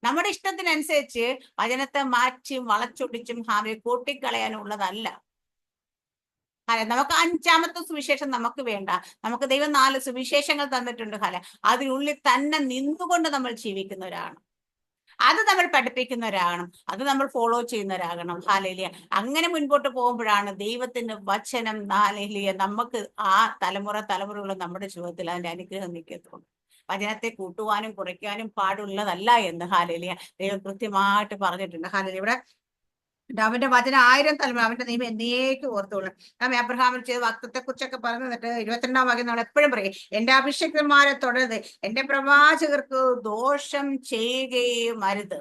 നമ്മുടെ ഇഷ്ടത്തിനനുസരിച്ച് വചനത്തെ മാറ്റിയും വളച്ചൊടിച്ചും കൂട്ടിക്കളയാനുള്ളതല്ല. നമുക്ക് 5-മത്തെ സുവിശേഷം നമുക്ക് വേണ്ട. നമുക്ക് ദൈവം 4 സുവിശേഷങ്ങൾ തന്നിട്ടുണ്ട്. അതിനുള്ളിൽ തന്നെ നിന്നുകൊണ്ട് നമ്മൾ ജീവിക്കുന്നവരാണ്. അത് നമ്മൾ പഠിപ്പിക്കുന്നവരാകണം. അത് നമ്മൾ ഫോളോ ചെയ്യുന്നവരാകണം. ഹാലേലിയ. അങ്ങനെ മുൻപോട്ട് പോകുമ്പോഴാണ് ദൈവത്തിന്റെ വചനം ഹാലേലിയ നമുക്ക് ആ തലമുറയുള്ള നമ്മുടെ ജീവിതത്തിൽ അതിന്റെ അനുഗ്രഹം നിൽക്കത്തുള്ളൂ. വചനത്തെ കൂട്ടുവാനും കുറയ്ക്കാനും പാടുള്ളതല്ല എന്ന് ഹാലേലിയ ദൈവം കൃത്യമായിട്ട് പറഞ്ഞിട്ടുണ്ട്. ഹാലേലിയ. ഇവിടെ അവന്റെ വചനം 1000 തലമുറ അവന്റെ നിയമം എന്നേക്കും ഓർത്തോളും. നമ്മെ അബ്രഹാമിൽ ചെയ്ത വാഗ്ദത്തത്തെ കുറിച്ചൊക്കെ പറഞ്ഞു തന്നിട്ട് 22-ാം വാക്യം നമ്മൾ എപ്പോഴും പറയും, എന്റെ അഭിഷേകന്മാരെ തുടരുത്, എന്റെ പ്രവാചകർക്ക് ദോഷം ചെയ്യുകയും അരുത്.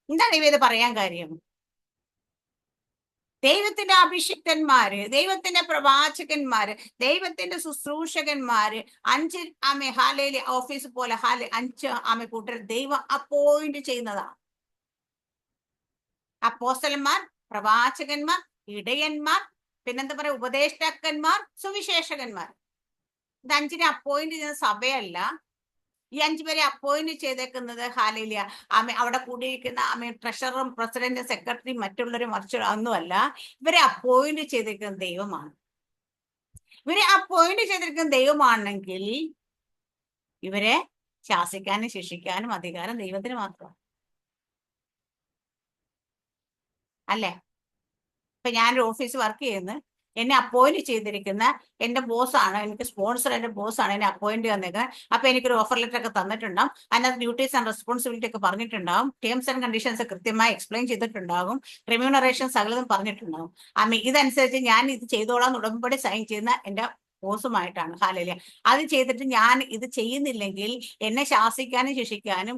എന്താണ് ഇത് പറയാൻ കാര്യം? ദൈവത്തിന്റെ അഭിഷിക്തന്മാര്, ദൈവത്തിന്റെ പ്രവാചകന്മാര്, ദൈവത്തിന്റെ ശുശ്രൂഷകന്മാര് 5 ഹാലയിലെ ഓഫീസ് പോലെ 5 കൂട്ടർ ദൈവം അപ്പോയിന്റ് ചെയ്യുന്നതാണ്. അപ്പോസ്തലന്മാർ, പ്രവാചകന്മാർ, ഇടയന്മാർ, പിന്നെന്താ പറയാ ഉപദേഷ്ടാക്കന്മാർ, സുവിശേഷകന്മാർ. ഇത് 5നെ അപ്പോയിന്റ് ചെയ്യുന്ന സഭയല്ല. ഈ 5 പേരെ അപ്പോയിന്റ് ചെയ്തേക്കുന്നത് ഹാലേലിയ അവിടെ കൂടിയിരിക്കുന്ന ട്രഷററും പ്രസിഡന്റും സെക്രട്ടറിയും മറ്റുള്ളവരും ഒന്നുമല്ല. ഇവരെ അപ്പോയിന്റ് ചെയ്തിരിക്കുന്ന ദൈവമാണ്. ഇവരെ അപ്പോയിന്റ് ചെയ്തിരിക്കുന്ന ദൈവമാണെങ്കിൽ ഇവരെ ശാസിക്കാനും ശിക്ഷിക്കാനും അധികാരം ദൈവത്തിന് മാത്രമാണ്. അല്ലേ? ഇപ്പൊ ഞാനൊരു ഓഫീസ് വർക്ക് ചെയ്യുന്നു, എന്നെ അപ്പോയിന്റ് ചെയ്തിരിക്കുന്ന എന്റെ ബോസാണ്, എനിക്ക് സ്പോൺസർ എന്റെ ബോസാണ് എന്നെ അപ്പോയിന്റ് തന്നേക്കുന്നത്. അപ്പൊ എനിക്കൊരു ഓഫർ ലെറ്റർ ഒക്കെ തന്നിട്ടുണ്ടാവും. അതിനകത്ത് ഡ്യൂട്ടീസ് ആൻഡ് റെസ്പോൺസിബിലിറ്റി ഒക്കെ പറഞ്ഞിട്ടുണ്ടാവും. ടേംസ് ആൻഡ് കണ്ടീഷൻസ് കൃത്യമായി എക്സ്പ്ലെയിൻ ചെയ്തിട്ടുണ്ടാകും. റിമ്യൂണറേഷൻ സകലതും പറഞ്ഞിട്ടുണ്ടാവും. ഇതനുസരിച്ച് ഞാൻ ഇത് ചെയ്തോളാം ഉടമ്പടി സൈൻ ചെയ്യുന്ന എന്റെ ബോസുമായിട്ടാണ്. ഹാലേലിയ. അത് ചെയ്തിട്ട് ഞാൻ ഇത് ചെയ്യുന്നില്ലെങ്കിൽ എന്നെ ശാസിക്കാനും ശിക്ഷിക്കാനും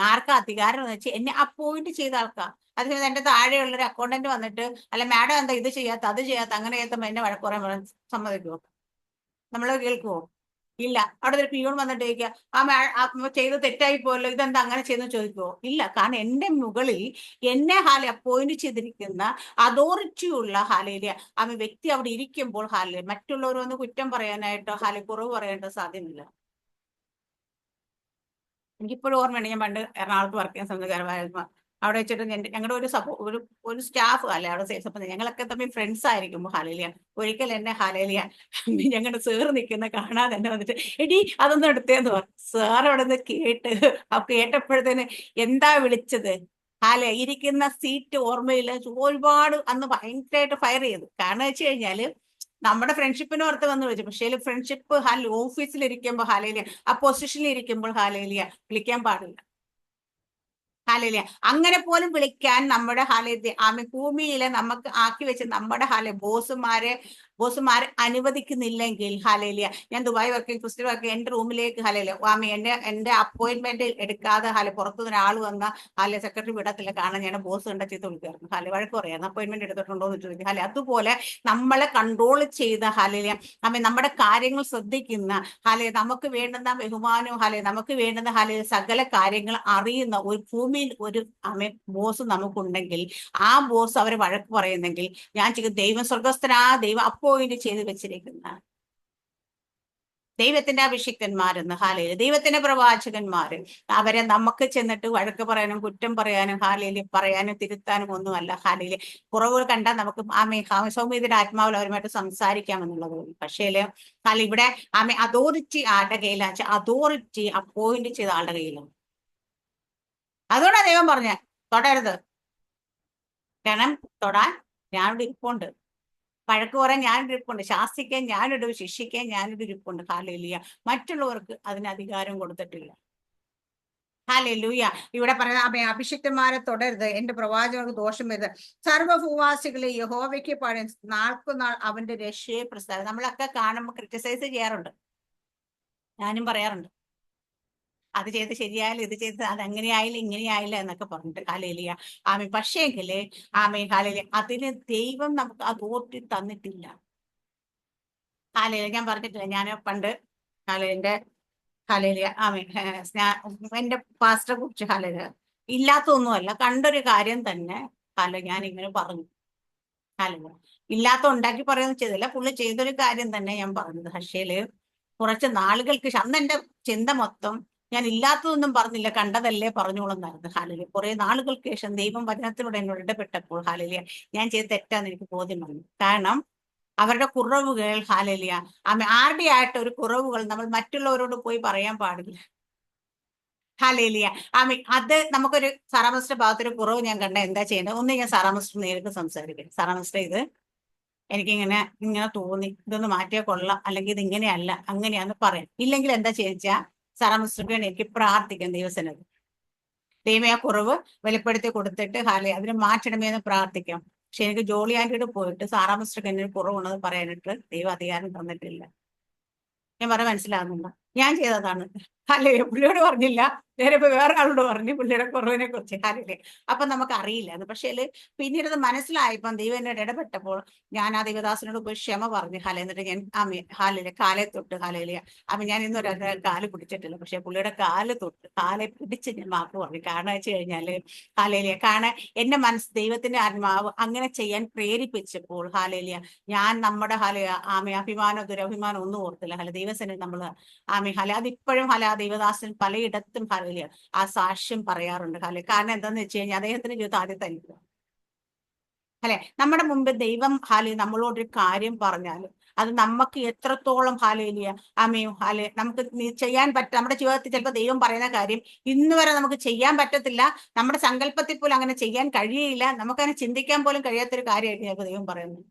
ആർക്കാ അധികാരം എന്ന് വെച്ച് എന്നെ അപ്പോയിന്റ് ചെയ്ത ആൾക്കാർ. അതിന് എന്റെ താഴെയുള്ളൊരു അക്കൗണ്ടന്റ് വന്നിട്ട് അല്ല മാഡം എന്താ ഇത് ചെയ്യാത്ത അത് ചെയ്യാത്ത അങ്ങനെ ചെയ്യാത്ത എന്നെ വഴക്കുറയാൻ സമ്മതിക്കുമോ? നമ്മൾ കേൾക്കുവോ? ഇല്ല. അവിടെ ഒരു പിയൂൺ വന്നിട്ട് ചോദിക്കുക ചെയ്ത് തെറ്റായി പോയല്ലോ, ഇതെന്താ അങ്ങനെ ചെയ്യുന്ന ചോദിക്കുവോ? ഇല്ല. കാരണം എന്റെ മുകളിൽ എന്നെ അപ്പോയിന്റ് ചെയ്തിരിക്കുന്ന അതോറിറ്റിയുള്ള ഹാലയിലെ വ്യക്തി അവിടെ ഇരിക്കുമ്പോൾ മറ്റുള്ളവരൊന്ന് കുറ്റം പറയാനായിട്ടോ കുറവ് പറയാനായിട്ടോ സാധ്യമല്ല. എനിക്കിപ്പോഴും ഓർമ്മയുണ്ട്, ഞാൻ പണ്ട് എറണാകുളത്ത് വർക്ക് ചെയ്യാൻ സമയത്ത് അവിടെ വെച്ചിട്ട് ഞങ്ങളുടെ ഒരു സ്റ്റാഫ് അവിടെ സെയിൽസ് ഞങ്ങളൊക്കെ തമ്മിൽ ഫ്രണ്ട്സ് ആയിരിക്കുമ്പോൾ ഹാലേലിയ ഒരിക്കൽ എന്നെ ഹാലേലിയ ഞങ്ങളുടെ സാർ നിൽക്കുന്ന കാണാതെ തന്നെ വന്നിട്ട് എടി അതൊന്നും എടുത്തേന്ന് പറഞ്ഞു. സാർ അവിടെ നിന്ന് കേട്ടപ്പോഴത്തേന് എന്താ വിളിച്ചത് ഇരിക്കുന്ന സീറ്റ് ഓർമ്മയില് ഒരുപാട് അന്ന് ഭയങ്കരമായിട്ട് ഫയർ ചെയ്തു. കാരണം വെച്ച് കഴിഞ്ഞാല് നമ്മുടെ ഫ്രണ്ട്ഷിപ്പിന് ഓർത്ത് വന്ന് വിളിച്ചു. പക്ഷേ ഫ്രണ്ട്ഷിപ്പ് ഓഫീസിലിരിക്കുമ്പോൾ ഹാലേലിയ, ആ പൊസിഷനിൽ ഇരിക്കുമ്പോൾ ഹാലേലിയ വിളിക്കാൻ പാടില്ല. ഹാലേലിയ. അങ്ങനെ പോലും വിളിക്കാൻ നമ്മുടെ ഭൂമിയിലെ നമുക്ക് ആക്കി വെച്ച് നമ്മുടെ ബോസുമാരെ അനുവദിക്കുന്നില്ലെങ്കിൽ ഹാലേലിയ, ഞാൻ ദുബായ് വർക്ക് ക്രിസ്ത്യൻ വർക്ക് എന്റെ റൂമിലേക്ക് ഹാലേലിയ എന്റെ അപ്പോയിന്റ്മെന്റ് എടുക്കാതെ പുറത്തുനിന്ന് ഒരാൾ വന്ന സെക്രട്ടറി വിടത്തില്ല. കാരണം ഞാൻ ബോസ് കണ്ട ചീത്ത വിളിക്കായിരുന്നു, വഴക്ക് പറയായിരുന്നു, അപ്പോയിന്റ്മെന്റ് എടുത്തിട്ടുണ്ടോ എന്ന് ചോദിക്കും. അതുപോലെ നമ്മളെ കൺട്രോൾ ചെയ്ത നമ്മുടെ കാര്യങ്ങൾ ശ്രദ്ധിക്കുന്ന നമുക്ക് വേണ്ടുന്ന ബഹുമാനവും നമുക്ക് വേണ്ടുന്ന സകല കാര്യങ്ങൾ അറിയുന്ന ഒരു ഭൂമിയിൽ ഒരു ബോസ് നമുക്കുണ്ടെങ്കിൽ, ആ ബോസ് അവരെ വഴക്ക് പറയുന്നെങ്കിൽ, ഞാൻ ദൈവം സ്വർഗസ്ഥനാ, ദൈവം അപ്പോയിന്റ് ചെയ്ത് വെച്ചിരിക്കുന്ന ദൈവത്തിന്റെ അഭിഷിക്തന്മാരെന്ന് ദൈവത്തിന്റെ പ്രവാചകന്മാര്, അവരെ നമുക്ക് ചെന്നിട്ട് വഴക്ക് പറയാനും കുറ്റം പറയാനും പറയാനും തിരുത്താനും ഒന്നുമല്ല. കുറവുകൾ കണ്ടാൽ നമുക്ക് സൗമ്യത്തിന്റെ ആത്മാവിൽ അവരുമായിട്ട് സംസാരിക്കാമെന്നുള്ളത്. പക്ഷേ ഇവിടെ അതോറിറ്റി ആളുടെ കയ്യിലാച്ച, അതോറിറ്റി അപ്പോയിന്റ് ചെയ്ത ആളുടെ കയ്യിലാണ്. അതുകൊണ്ടാണ് ദൈവം പറഞ്ഞ തൊടരുത്. കാരണം തൊടാൻ ഞാനിവിടെ ഇരിപ്പുണ്ട്, വഴക്ക് പറയാൻ ഞാനിവിടെ ഇരിപ്പുണ്ട്, ശാസിക്കാൻ ഞാനിവിടെ, ശിക്ഷിക്കാൻ ഞാനിവിടെ ഇരിപ്പുണ്ട്. ഹാലേലൂയ. മറ്റുള്ളവർക്ക് അതിന് അധികാരം കൊടുത്തിട്ടില്ല. ഹാലേലൂയ. ഇവിടെ പറയുന്ന അഭിഷിക്തന്മാരെ തൊടരുത്, എന്റെ പ്രവാചകർക്ക് ദോഷം വരുത്, സർവ്വഭൂവാസികളെ യഹോവയ്ക്ക് പാടും, നാൾക്കുനാൾ അവന്റെ രക്ഷയെ പ്രസ്താവം. നമ്മളൊക്കെ കാണുമ്പോൾ ക്രിറ്റിസൈസ് ചെയ്യാറുണ്ട്, ഞാനും പറയാറുണ്ട്. അത് ചെയ്ത് ശരിയായാലും ഇത് ചെയ്ത് അത് അങ്ങനെയായില്ല ഇങ്ങനെയായില്ല എന്നൊക്കെ പറഞ്ഞിട്ട് ഹാലേലൂയ. പക്ഷേങ്കില് ഹാലേലൂയ, അതിന് ദൈവം നമുക്ക് അതോറിറ്റി തന്നിട്ടില്ല. ഞാൻ പറഞ്ഞിട്ടില്ല, ഞാൻ പണ്ട് എന്റെ എന്റെ പാസ്റ്ററെ കുറിച്ച് ഇല്ലാത്തൊന്നുമല്ല, കണ്ടൊരു കാര്യം തന്നെ ഞാൻ ഇങ്ങനെ പറഞ്ഞു. ഇല്ലാത്ത ഉണ്ടാക്കി പറയുന്നത് ചെയ്തില്ല, പുള്ളി ചെയ്തൊരു കാര്യം തന്നെ ഞാൻ പറഞ്ഞത്. പക്ഷേല് കുറച്ച് നാളുകൾക്ക് അന്ന് എന്റെ ചിന്ത മൊത്തം ഞാൻ ഇല്ലാത്തതൊന്നും പറഞ്ഞില്ല, കണ്ടതല്ലേ പറഞ്ഞോളെന്നായിരുന്നു. കുറെ നാളുകൾക്ക് ശേഷം ദൈവം വചനത്തിലൂടെ എന്നോട് ഇടപെട്ടപ്പോൾ ഞാൻ ചെയ്ത് തെറ്റാന്ന് എനിക്ക് ബോധ്യം വന്നു. കാരണം അവരുടെ കുറവുകൾ ആരുടെ ആയിട്ട് ഒരു കുറവുകൾ നമ്മൾ മറ്റുള്ളവരോട് പോയി പറയാൻ പാടില്ല. അത് നമുക്കൊരു സാറാമസ്റ്റർ ഭാഗത്തൊരു കുറവ് ഞാൻ കണ്ട എന്താ ചെയ്യേണ്ടത്? ഒന്ന് ഞാൻ സാറാമസ്റ്റർ നേരിട്ട് സംസാരിക്കും. സാറാമസ്റ്റർ, ഇത് ഇങ്ങനെ തോന്നി, ഇതൊന്ന് മാറ്റിയാൽ കൊള്ളാം, അല്ലെങ്കിൽ ഇത് ഇങ്ങനെയല്ല അങ്ങനെയാന്ന് പറയാം. ഇല്ലെങ്കിൽ എന്താ ചെയ്യാ, സാറാമസ്റ്റർക്ക് വേണ്ടി എനിക്ക് പ്രാർത്ഥിക്കാം ദൈവസനത്. ദൈവം ആ കുറവ് വെളിപ്പെടുത്തി കൊടുത്തിട്ട് അതിനെ മാറ്റണമേ എന്ന് പ്രാർത്ഥിക്കാം. പക്ഷെ എനിക്ക് ജോളി ആന്റിയോട് പോയിട്ട് സാറാമസ്റ്റർക്ക് എന്നൊരു കുറവുണ്ടെന്ന് പറയാനായിട്ട് ദൈവം അധികാരം തന്നിട്ടില്ല. ഞാൻ പറയാൻ മനസ്സിലാകുന്നുണ്ടോ? ഞാൻ ചെയ്തതാണ്. പുള്ളിയോട് പറഞ്ഞില്ല, നേരെ വേറെ ആളോട് പറഞ്ഞു പുള്ളിയുടെ കുറവിനെ കുറിച്ച്. അപ്പൊ നമുക്ക് അറിയില്ല. പക്ഷേ പിന്നീട് അത് മനസ്സിലായപ്പോൾ ദൈവം എന്നോട് ഇടപെട്ടപ്പോൾ ഞാൻ ആ ദൈവദാസനോട് പോയി ക്ഷമ പറഞ്ഞു. എന്നിട്ട് ഞാൻ കാലെ തൊട്ട് ഞാൻ ഇന്നൊരു കാല് പിടിച്ചിട്ടില്ല, പക്ഷെ പുള്ളിയുടെ കാലെ പിടിച്ച് ഞാൻ മാപ്പ് പറഞ്ഞു. കാരണം വെച്ച് കഴിഞ്ഞാല് കാരണം എന്റെ ദൈവത്തിന്റെ ആത്മാവ് അങ്ങനെ ചെയ്യാൻ പ്രേരിപ്പിച്ചപ്പോൾ ഞാൻ നമ്മുടെ അഭിമാനോ ദുരഭിമാനം ഒന്നും ഓർത്തില്ല. ദൈവസേന നമ്മള് അതിപ്പോഴും ദൈവദാസൻ പലയിടത്തും ആ സാക്ഷ്യം പറയാറുണ്ട്. കാരണം എന്താന്ന് വെച്ച് കഴിഞ്ഞാൽ അദ്ദേഹത്തിന്റെ ജീവിതം ആദ്യത്തെ അനുഭവം. നമ്മുടെ മുമ്പ് ദൈവം നമ്മളോടൊരു കാര്യം പറഞ്ഞാൽ അത് നമുക്ക് എത്രത്തോളം നമുക്ക് ചെയ്യാൻ നമ്മുടെ ജീവിതത്തിൽ ചിലപ്പോൾ ദൈവം പറയുന്ന കാര്യം ഇന്ന് വരെ നമുക്ക് ചെയ്യാൻ പറ്റത്തില്ല, നമ്മുടെ സങ്കല്പത്തിൽ പോലും അങ്ങനെ ചെയ്യാൻ കഴിയില്ല, നമുക്കങ്ങനെ ചിന്തിക്കാൻ പോലും കഴിയാത്തൊരു കാര്യമായിട്ട് ചിലപ്പോൾ ദൈവം പറയുന്നു.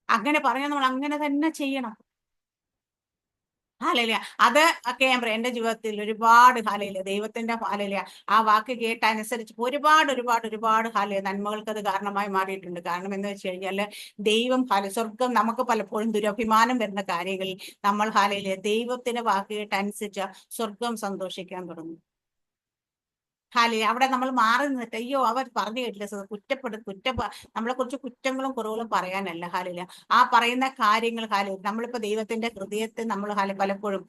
അങ്ങനെ പറഞ്ഞാൽ നമ്മൾ അങ്ങനെ തന്നെ ചെയ്യണം. അത് ഒക്കെ ഞാൻ പറയാം. എന്റെ ജീവിതത്തിൽ ഒരുപാട് ദൈവത്തിന്റെ ആ വാക്ക് കേട്ടനുസരിച്ച് ഒരുപാട് നന്മകൾക്ക് അത് കാരണമായി മാറിയിട്ടുണ്ട്. കാരണം എന്ന് വെച്ച് കഴിഞ്ഞാൽ ദൈവം സ്വർഗം നമുക്ക് പലപ്പോഴും ദുരഭിമാനം വരുന്ന കാര്യങ്ങളിൽ നമ്മൾ ദൈവത്തിന്റെ വാക്ക് കേട്ടനുസരിച്ച് സ്വർഗം സന്തോഷിക്കാൻ തുടങ്ങും. അവിടെ നമ്മൾ മാറി നിന്നിട്ട് അയ്യോ അവർ പറഞ്ഞു കേട്ടില്ല, നമ്മളെ കുറിച്ച് കുറ്റങ്ങളും കുറവുകളും പറയാനല്ല. ആ പറയുന്ന കാര്യങ്ങൾ നമ്മളിപ്പോ ദൈവത്തിന്റെ ഹൃദയത്തെ നമ്മൾ പലപ്പോഴും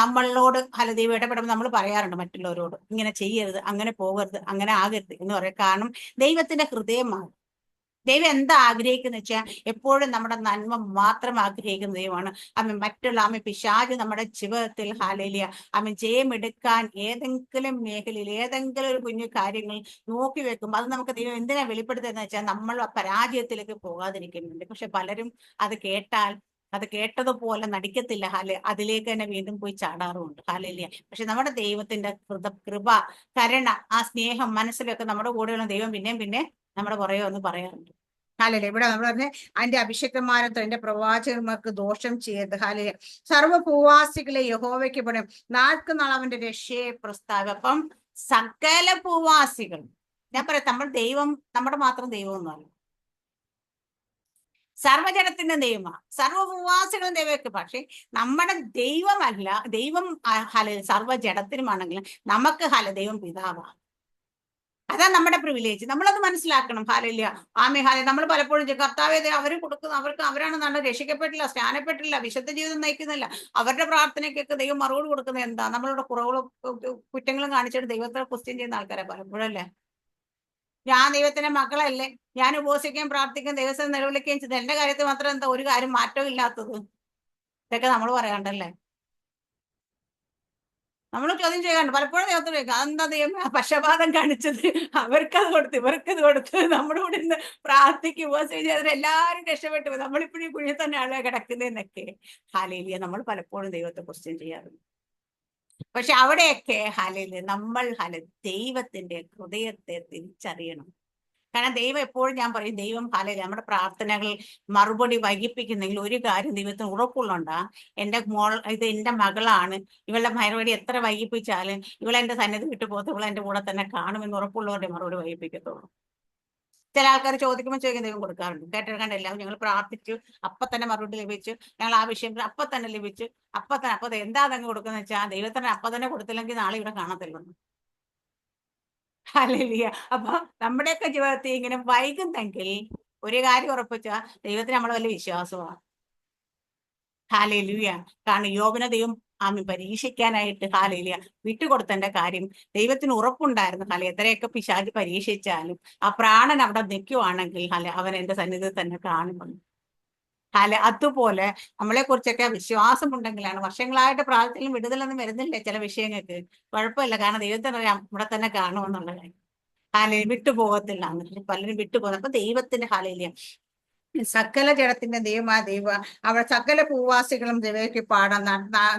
നമ്മളോട് ദൈവം ഇടപെടുമ്പോൾ നമ്മൾ പറയാറുണ്ട് മറ്റുള്ളവരോട്, ഇങ്ങനെ ചെയ്യരുത്, അങ്ങനെ പോകരുത്, അങ്ങനെ ആകരുത് എന്ന് പറയാം. കാരണം ദൈവത്തിന്റെ ഹൃദയമാണ്. ദൈവം എന്താ ആഗ്രഹിക്കുന്ന വെച്ചാൽ എപ്പോഴും നമ്മുടെ നന്മ മാത്രം ആഗ്രഹിക്കുന്ന ദൈവമാണ്. മറ്റുള്ള പിശാച് നമ്മുടെ ജീവിതത്തിൽ ജയമെടുക്കാൻ ഏതെങ്കിലും മേഖലയിൽ ഏതെങ്കിലും ഒരു കുഞ്ഞു കാര്യങ്ങൾ നോക്കി വെക്കും. അത് നമുക്ക് ദൈവം എന്തിനാ വെളിപ്പെടുത്തുന്നത് വെച്ചാൽ നമ്മൾ പരാജയത്തിലേക്ക് പോകാതിരിക്കുന്നുണ്ട്. പക്ഷെ പലരും അത് കേട്ടതുപോലെ നടിക്കത്തില്ല, അതിലേക്ക് തന്നെ വീണ്ടും പോയി ചാടാറുമുണ്ട്. പക്ഷെ നമ്മുടെ ദൈവത്തിന്റെ കൃപ, കരുണ, ആ സ്നേഹം മനസ്സിലൊക്കെ നമ്മുടെ കൂടെയുള്ള ദൈവം പിന്നെ നമ്മുടെ പുറകെ ഒന്ന് പറയാറുണ്ട്. ഹാലേ. ഇവിടെ നമ്മൾ പറഞ്ഞ അതിന്റെ അഭിഷക്തന്മാരത്തോ എന്റെ പ്രവാചകന്മാർക്ക് ദോഷം ചെയ്യരുത്. ഹാലേ. സർവ്വഭൂവാസികളെ യഹോവയ്ക്ക് പണം നാൾക്ക് നാൾ അവന്റെ രക്ഷയെ പ്രസ്താവം. അപ്പം സകല ഭൂവാസികൾ, ഞാൻ പറയാം, നമ്മൾ ദൈവം നമ്മുടെ മാത്രം ദൈവമൊന്നുമല്ല, സർവജനത്തിന്റെ ദൈവമാണ്, സർവഭൂവാസികളും ദൈവമൊക്കെ. പക്ഷെ നമ്മുടെ ദൈവമല്ല, ദൈവം ഹല സർവ്വജടത്തിനുമാണെങ്കിലും നമുക്ക് ദൈവം പിതാവാണ്. അതാ നമ്മുടെ പ്രിവിലേജ്. നമ്മളത് മനസ്സിലാക്കണം. ഹാലയില്ല ആമേ ഹാല. നമ്മൾ പലപ്പോഴും കർത്താവേ അവർ കൊടുക്കുന്ന അവരാണ് നല്ല രക്ഷിക്കപ്പെട്ടില്ല, സ്നാനപ്പെട്ടില്ല, വിശുദ്ധ ജീവിതം നയിക്കുന്നില്ല, അവരുടെ പ്രാർത്ഥനയ്ക്കൊക്കെ ദൈവം മറുപടി കൊടുക്കുന്നത് എന്താ? നമ്മളുടെ കുറവുകളും കുറ്റങ്ങളും കാണിച്ചിട്ട് ദൈവത്തെ ക്വസ്റ്റ്യൻ ചെയ്യുന്ന ആൾക്കാരെ പലപ്പോഴല്ലേ. ഞാൻ ദൈവത്തിന്റെ മക്കളല്ലേ, ഞാൻ ഉപവസിക്കുകയും പ്രാർത്ഥിക്കുകയും ദൈവത്തെ നിലവിളിക്കുകയും ചെയ്തു, എന്റെ കാര്യത്തിൽ മാത്രം എന്താ ഒരു കാര്യം മാറ്റവും ഇല്ലാത്തത്? ഇതൊക്കെ നമ്മൾ പറയാണ്ടല്ലേ. നമ്മൾ ചോദ്യം ചെയ്യാറുണ്ട് പലപ്പോഴും. ദൈവത്തോട് ചോദിക്കും, അതെന്താ ദൈവം പക്ഷപാതം കാണിച്ചത്? അവർക്കത് കൊടുത്ത് ഇവർക്കത് കൊടുത്ത് നമ്മുടെ കൂടെ ഇന്ന് പ്രാർത്ഥിക്കും ഉപവസിച്ച് എല്ലാവരും രക്ഷപ്പെട്ടു പോയി, നമ്മളിപ്പോഴും ഈ കുഴിയിൽ തന്നെയാണ് കിടക്കുന്നതെന്നൊക്കെ. ഹാലേലിയ നമ്മൾ പലപ്പോഴും ദൈവത്തെ ക്വസ്റ്റ്യൻ ചെയ്യാറുണ്ട്. പക്ഷെ അവിടെയൊക്കെ നമ്മൾ ദൈവത്തിന്റെ ഹൃദയത്തെ തിരിച്ചറിയണം. കാരണം ദൈവം എപ്പോഴും, ഞാൻ പറയും, ദൈവം നമ്മുടെ പ്രാർത്ഥനകൾ മറുപടി വൈകിപ്പിക്കുന്നെങ്കിൽ ഒരു കാര്യം ദൈവത്തിന് ഉറപ്പുള്ളതുകൊണ്ടാ. ഇത് എന്റെ മകളാണ്, ഇവളുടെ മറുപടി എത്ര വൈകിപ്പിച്ചാലും ഇവളെന്റെ സന്നിധി വിട്ടു പോകത്ത്, ഇവളെന്റെ കൂടെ തന്നെ കാണുമെന്ന് ഉറപ്പുള്ളവരുടെ മറുപടി വൈകിപ്പിക്കത്തുള്ളൂ. ചില ആൾക്കാർ ചോദിക്കുമ്പോൾ ചോദിക്കാൻ ദൈവം കൊടുക്കാറുണ്ട്. കേട്ടിരിക്കണ്ടല്ല, ഞങ്ങൾ പ്രാർത്ഥിച്ചു, അപ്പൊ തന്നെ മറുപടി ലഭിച്ചു, ഞങ്ങൾ ആ വിഷയം അപ്പൊ തന്നെ ലഭിച്ചു, അപ്പൊ എന്താ അതങ്ങ് കൊടുക്കുന്ന വെച്ചാൽ ദൈവത്തിന് അപ്പൊ തന്നെ കൊടുത്തില്ലെങ്കിൽ നാളെ ഇവിടെ കാണത്തില്ലെന്ന്. ഹല്ലേലൂയ. അപ്പൊ നമ്മുടെയൊക്കെ ജീവിതത്തിൽ ഇങ്ങനെ വൈകുന്നെങ്കിൽ ഒരു കാര്യം ഉറപ്പിച്ചാ ദൈവത്തിന് നമ്മളെ വലിയ വിശ്വാസമാണ്. ഹല്ലേലൂയ. കാരണം യോബിനെ ദൈവം പരീക്ഷിക്കാനായിട്ട് വിട്ടുകൊടുത്തതിന്റെ കാര്യം ദൈവത്തിന് ഉറപ്പുണ്ടായിരുന്നു. എത്രയൊക്കെ പിശാച് പരീക്ഷിച്ചാലും ആ പ്രാണൻ അവിടെ നിൽക്കുവാണെങ്കിൽ അവൻ എന്റെ സന്നിധിയിൽ തന്നെ കാണുമെന്ന്. അതുപോലെ നമ്മളെ കുറിച്ചൊക്കെ വിശ്വാസമുണ്ടെങ്കിലാണ്. വർഷങ്ങളായിട്ട് പ്രാർത്ഥനയിലും വിടുതലൊന്നും വരുന്നില്ല ചില വിഷയങ്ങൾക്ക്, കുഴപ്പമില്ല, കാരണം ദൈവത്തിനറിയാം ഇവിടെ തന്നെ കാണുമെന്നുള്ള കാര്യം. വിട്ടുപോകത്തില്ല, പലരും വിട്ടുപോകുന്നത്. അപ്പൊ ദൈവത്തിന്റെ സകല ജഡത്തിന്റെ ദൈവമായ ദൈവ അവിടെ സകല ഭൂവാസികളും ദൈവയ്ക്ക് പാടാൻ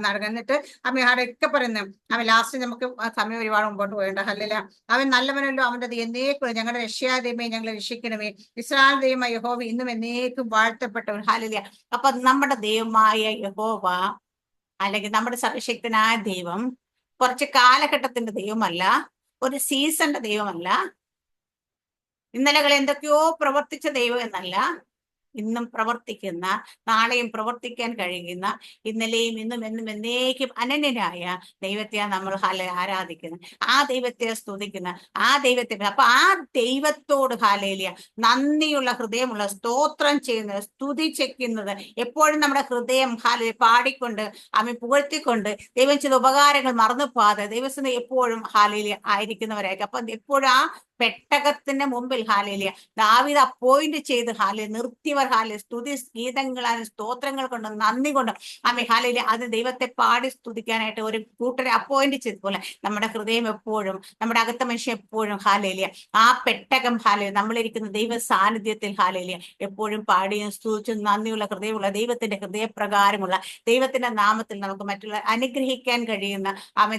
നടന്നിട്ട് അമ്മയൊക്കെ പറയുന്നത്. അവൻ ലാസ്റ്റ് നമുക്ക് സമയം ഒരുപാട് മുമ്പോട്ട് പോയിട്ടുണ്ട്. ഹല്ലേലൂയ. അവൻ നല്ലവനല്ലോ, അവന്റെ എന്നേക്കും ഞങ്ങളുടെ രക്ഷാദൈവമേ ഞങ്ങളെ രക്ഷിക്കണമേ, ഇസ്രായേൽ ദൈവമായ യഹോവ ഇന്നും എന്നേക്കും വാഴ്ത്തപ്പെട്ടവൻ. ഹല്ലേലൂയ. അപ്പൊ നമ്മുടെ ദൈവമായ യഹോവ, അല്ലെങ്കിൽ നമ്മുടെ സർവശക്തനായ ദൈവം കുറച്ച് കാലഘട്ടത്തിന്റെ ദൈവമല്ല, ഒരു സീസണിന്റെ ദൈവമല്ല, ഇന്നലകൾ എന്തൊക്കെയോ പ്രവർത്തിച്ച ദൈവം എന്നല്ല, ഇന്നും പ്രവർത്തിക്കുന്ന, നാളെയും പ്രവർത്തിക്കാൻ കഴിയുന്ന, ഇന്നലെയും ഇന്നും എന്നും എന്നേക്കും അനന്യനായ ദൈവത്തെയാണ് നമ്മൾ ആരാധിക്കുന്നത്, ആ ദൈവത്തെ സ്തുതിക്കുന്ന, ആ ദൈവത്തെ. അപ്പൊ ആ ദൈവത്തോട് നന്ദിയുള്ള ഹൃദയമുള്ള, സ്തോത്രം ചെയ്യുന്നത്, സ്തുതി ചെക്കുന്നത്, എപ്പോഴും നമ്മുടെ ഹൃദയം പാടിക്കൊണ്ട് പുകഴ്ത്തിക്കൊണ്ട് ദൈവം ചെയ്ത ഉപകാരങ്ങൾ മറന്നു പോകാതെ ദൈവത്തിന് എപ്പോഴും ആയിരിക്കുന്നവരായിരിക്കും. അപ്പൊ എപ്പോഴും ആ പെട്ടകത്തിന്റെ മുമ്പിൽ ദാവീദ് അപ്പോയിന്റ് ചെയ്ത് നിർത്തിയവർ സ്തുതി ഗീതങ്ങളാലും സ്തോത്രങ്ങൾ കൊണ്ടും നന്ദി കൊണ്ടും അത് ദൈവത്തെ പാടി സ്തുതിക്കാനായിട്ട് ഒരു കൂട്ടരെ അപ്പോയിന്റ് ചെയ്തതുപോലെ നമ്മുടെ ഹൃദയം എപ്പോഴും, നമ്മുടെ അകത്ത മനുഷ്യൻ എപ്പോഴും ആ പെട്ടകം നമ്മളിരിക്കുന്ന ദൈവ സാന്നിധ്യത്തിൽ എപ്പോഴും പാടിയും സ്തുതിച്ചും നന്ദിയുള്ള ഹൃദയമുള്ള ദൈവത്തിന്റെ ഹൃദയപ്രകാരമുള്ള ദൈവത്തിന്റെ നാമത്തിൽ നമുക്ക് മറ്റുള്ള അനുഗ്രഹിക്കാൻ കഴിയുന്ന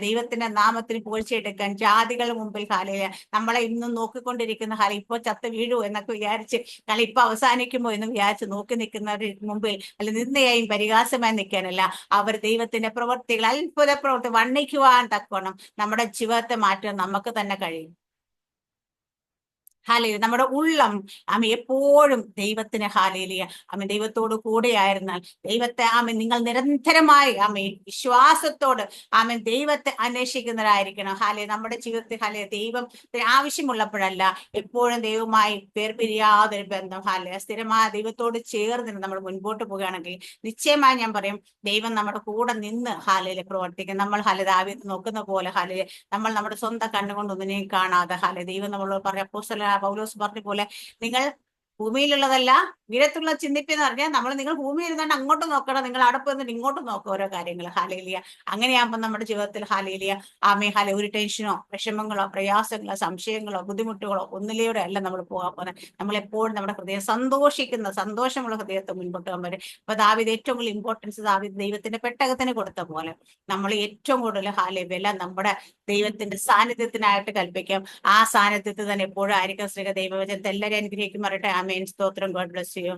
ദൈവത്തിന്റെ നാമത്തിൽ പുകഴ്ചയെടുക്കാൻ ജാതികളുടെ മുമ്പിൽ നമ്മളെ ഇന്നും നോക്കിക്കൊണ്ടിരിക്കുന്ന ഇപ്പൊ ചത്ത വീഴൂ എന്നൊക്കെ വിചാരിച്ച് ഇപ്പൊ അവസാനിക്കുമ്പോ എന്ന് വിചാരിച്ച് നോക്കി നിൽക്കുന്നവരുടെ മുമ്പിൽ നിന്ദയായും പരിഹാസമായി നിൽക്കാനല്ല, അവർ ദൈവത്തിന്റെ പ്രവൃത്തികൾ, അത്ഭുത പ്രവൃത്തി വർണ്ണിക്കുവാൻ തക്കോണം നമ്മുടെ ജീവിതത്തെ മാറ്റാൻ നമുക്ക് തന്നെ കഴിയും. നമ്മുടെ ഉള്ളം എപ്പോഴും ദൈവത്തിന് ദൈവത്തോട് കൂടെയായിരുന്നാൽ ദൈവത്തെ നിങ്ങൾ നിരന്തരമായി വിശ്വാസത്തോട് ദൈവത്തെ അന്വേഷിക്കുന്നവരായിരിക്കണം. നമ്മുടെ ജീവിതത്തിൽ ദൈവം ആവശ്യമുള്ളപ്പോഴല്ല, എപ്പോഴും ദൈവവുമായി വേർപിരിയാതൊരു ബന്ധം സ്ഥിരമായ ദൈവത്തോട് ചേർന്ന് നമ്മൾ മുൻപോട്ട് പോവുകയാണെങ്കിൽ നിശ്ചയമായി ഞാൻ പറയും ദൈവം നമ്മുടെ കൂടെ നിന്ന് പ്രവർത്തിക്കും. നമ്മൾ ദാവീദ് നോക്കുന്ന പോലെ നമ്മൾ നമ്മുടെ സ്വന്തം കണ്ണുകൊണ്ടൊന്നിനെയും കാണാതെ ദൈവം നമ്മളോട് പറയാം, പൗലോസ് പറഞ്ഞ പോലെ നിങ്ങൾ ഭൂമിയിലുള്ളതല്ല ഉയരത്തുള്ള ചിന്തിപ്പെന്ന് പറഞ്ഞാൽ നിങ്ങൾ ഭൂമിയിൽ ഇരുന്നുകൊണ്ട് അങ്ങോട്ട് നോക്കണം, നിങ്ങൾ അവിടെ പോയി നിന്നിട്ട് ഇങ്ങോട്ട് നോക്കുക ഓരോ കാര്യങ്ങൾ. ഹാലേലിയ. അങ്ങനെയാകുമ്പോൾ നമ്മുടെ ജീവിതത്തിൽ ഹാലേലിയ ഒരു ടെൻഷനോ വിഷമങ്ങളോ പ്രയാസങ്ങളോ സംശയങ്ങളോ ബുദ്ധിമുട്ടുകളോ ഒന്നിലൂടെ അല്ല നമ്മൾ പോകാൻ പോകുന്നത്. നമ്മളെപ്പോഴും നമ്മുടെ ഹൃദയം സന്തോഷമുള്ള ഹൃദയത്തെ മുൻപോട്ട് പോകാൻ പറ്റും. അപ്പൊ ദാവീദ് ഏറ്റവും കൂടുതൽ ഇമ്പോർട്ടൻസ് ദൈവത്തിന്റെ പെട്ടകത്തിന് കൊടുത്ത പോലെ നമ്മൾ ഏറ്റവും കൂടുതൽ വില നമ്മുടെ ദൈവത്തിന്റെ സാന്നിധ്യത്തിനായിട്ട് കൽപ്പിക്കാം. ആ സാന്നിധ്യത്തിൽ തന്നെ എപ്പോഴും ആയിരിക്കും. ദൈവവചനത്തെ എല്ലാവരും അനുഗ്രഹിക്കും. പറയട്ടെ. ആമേൻ. സ്തോത്രം. God bless you.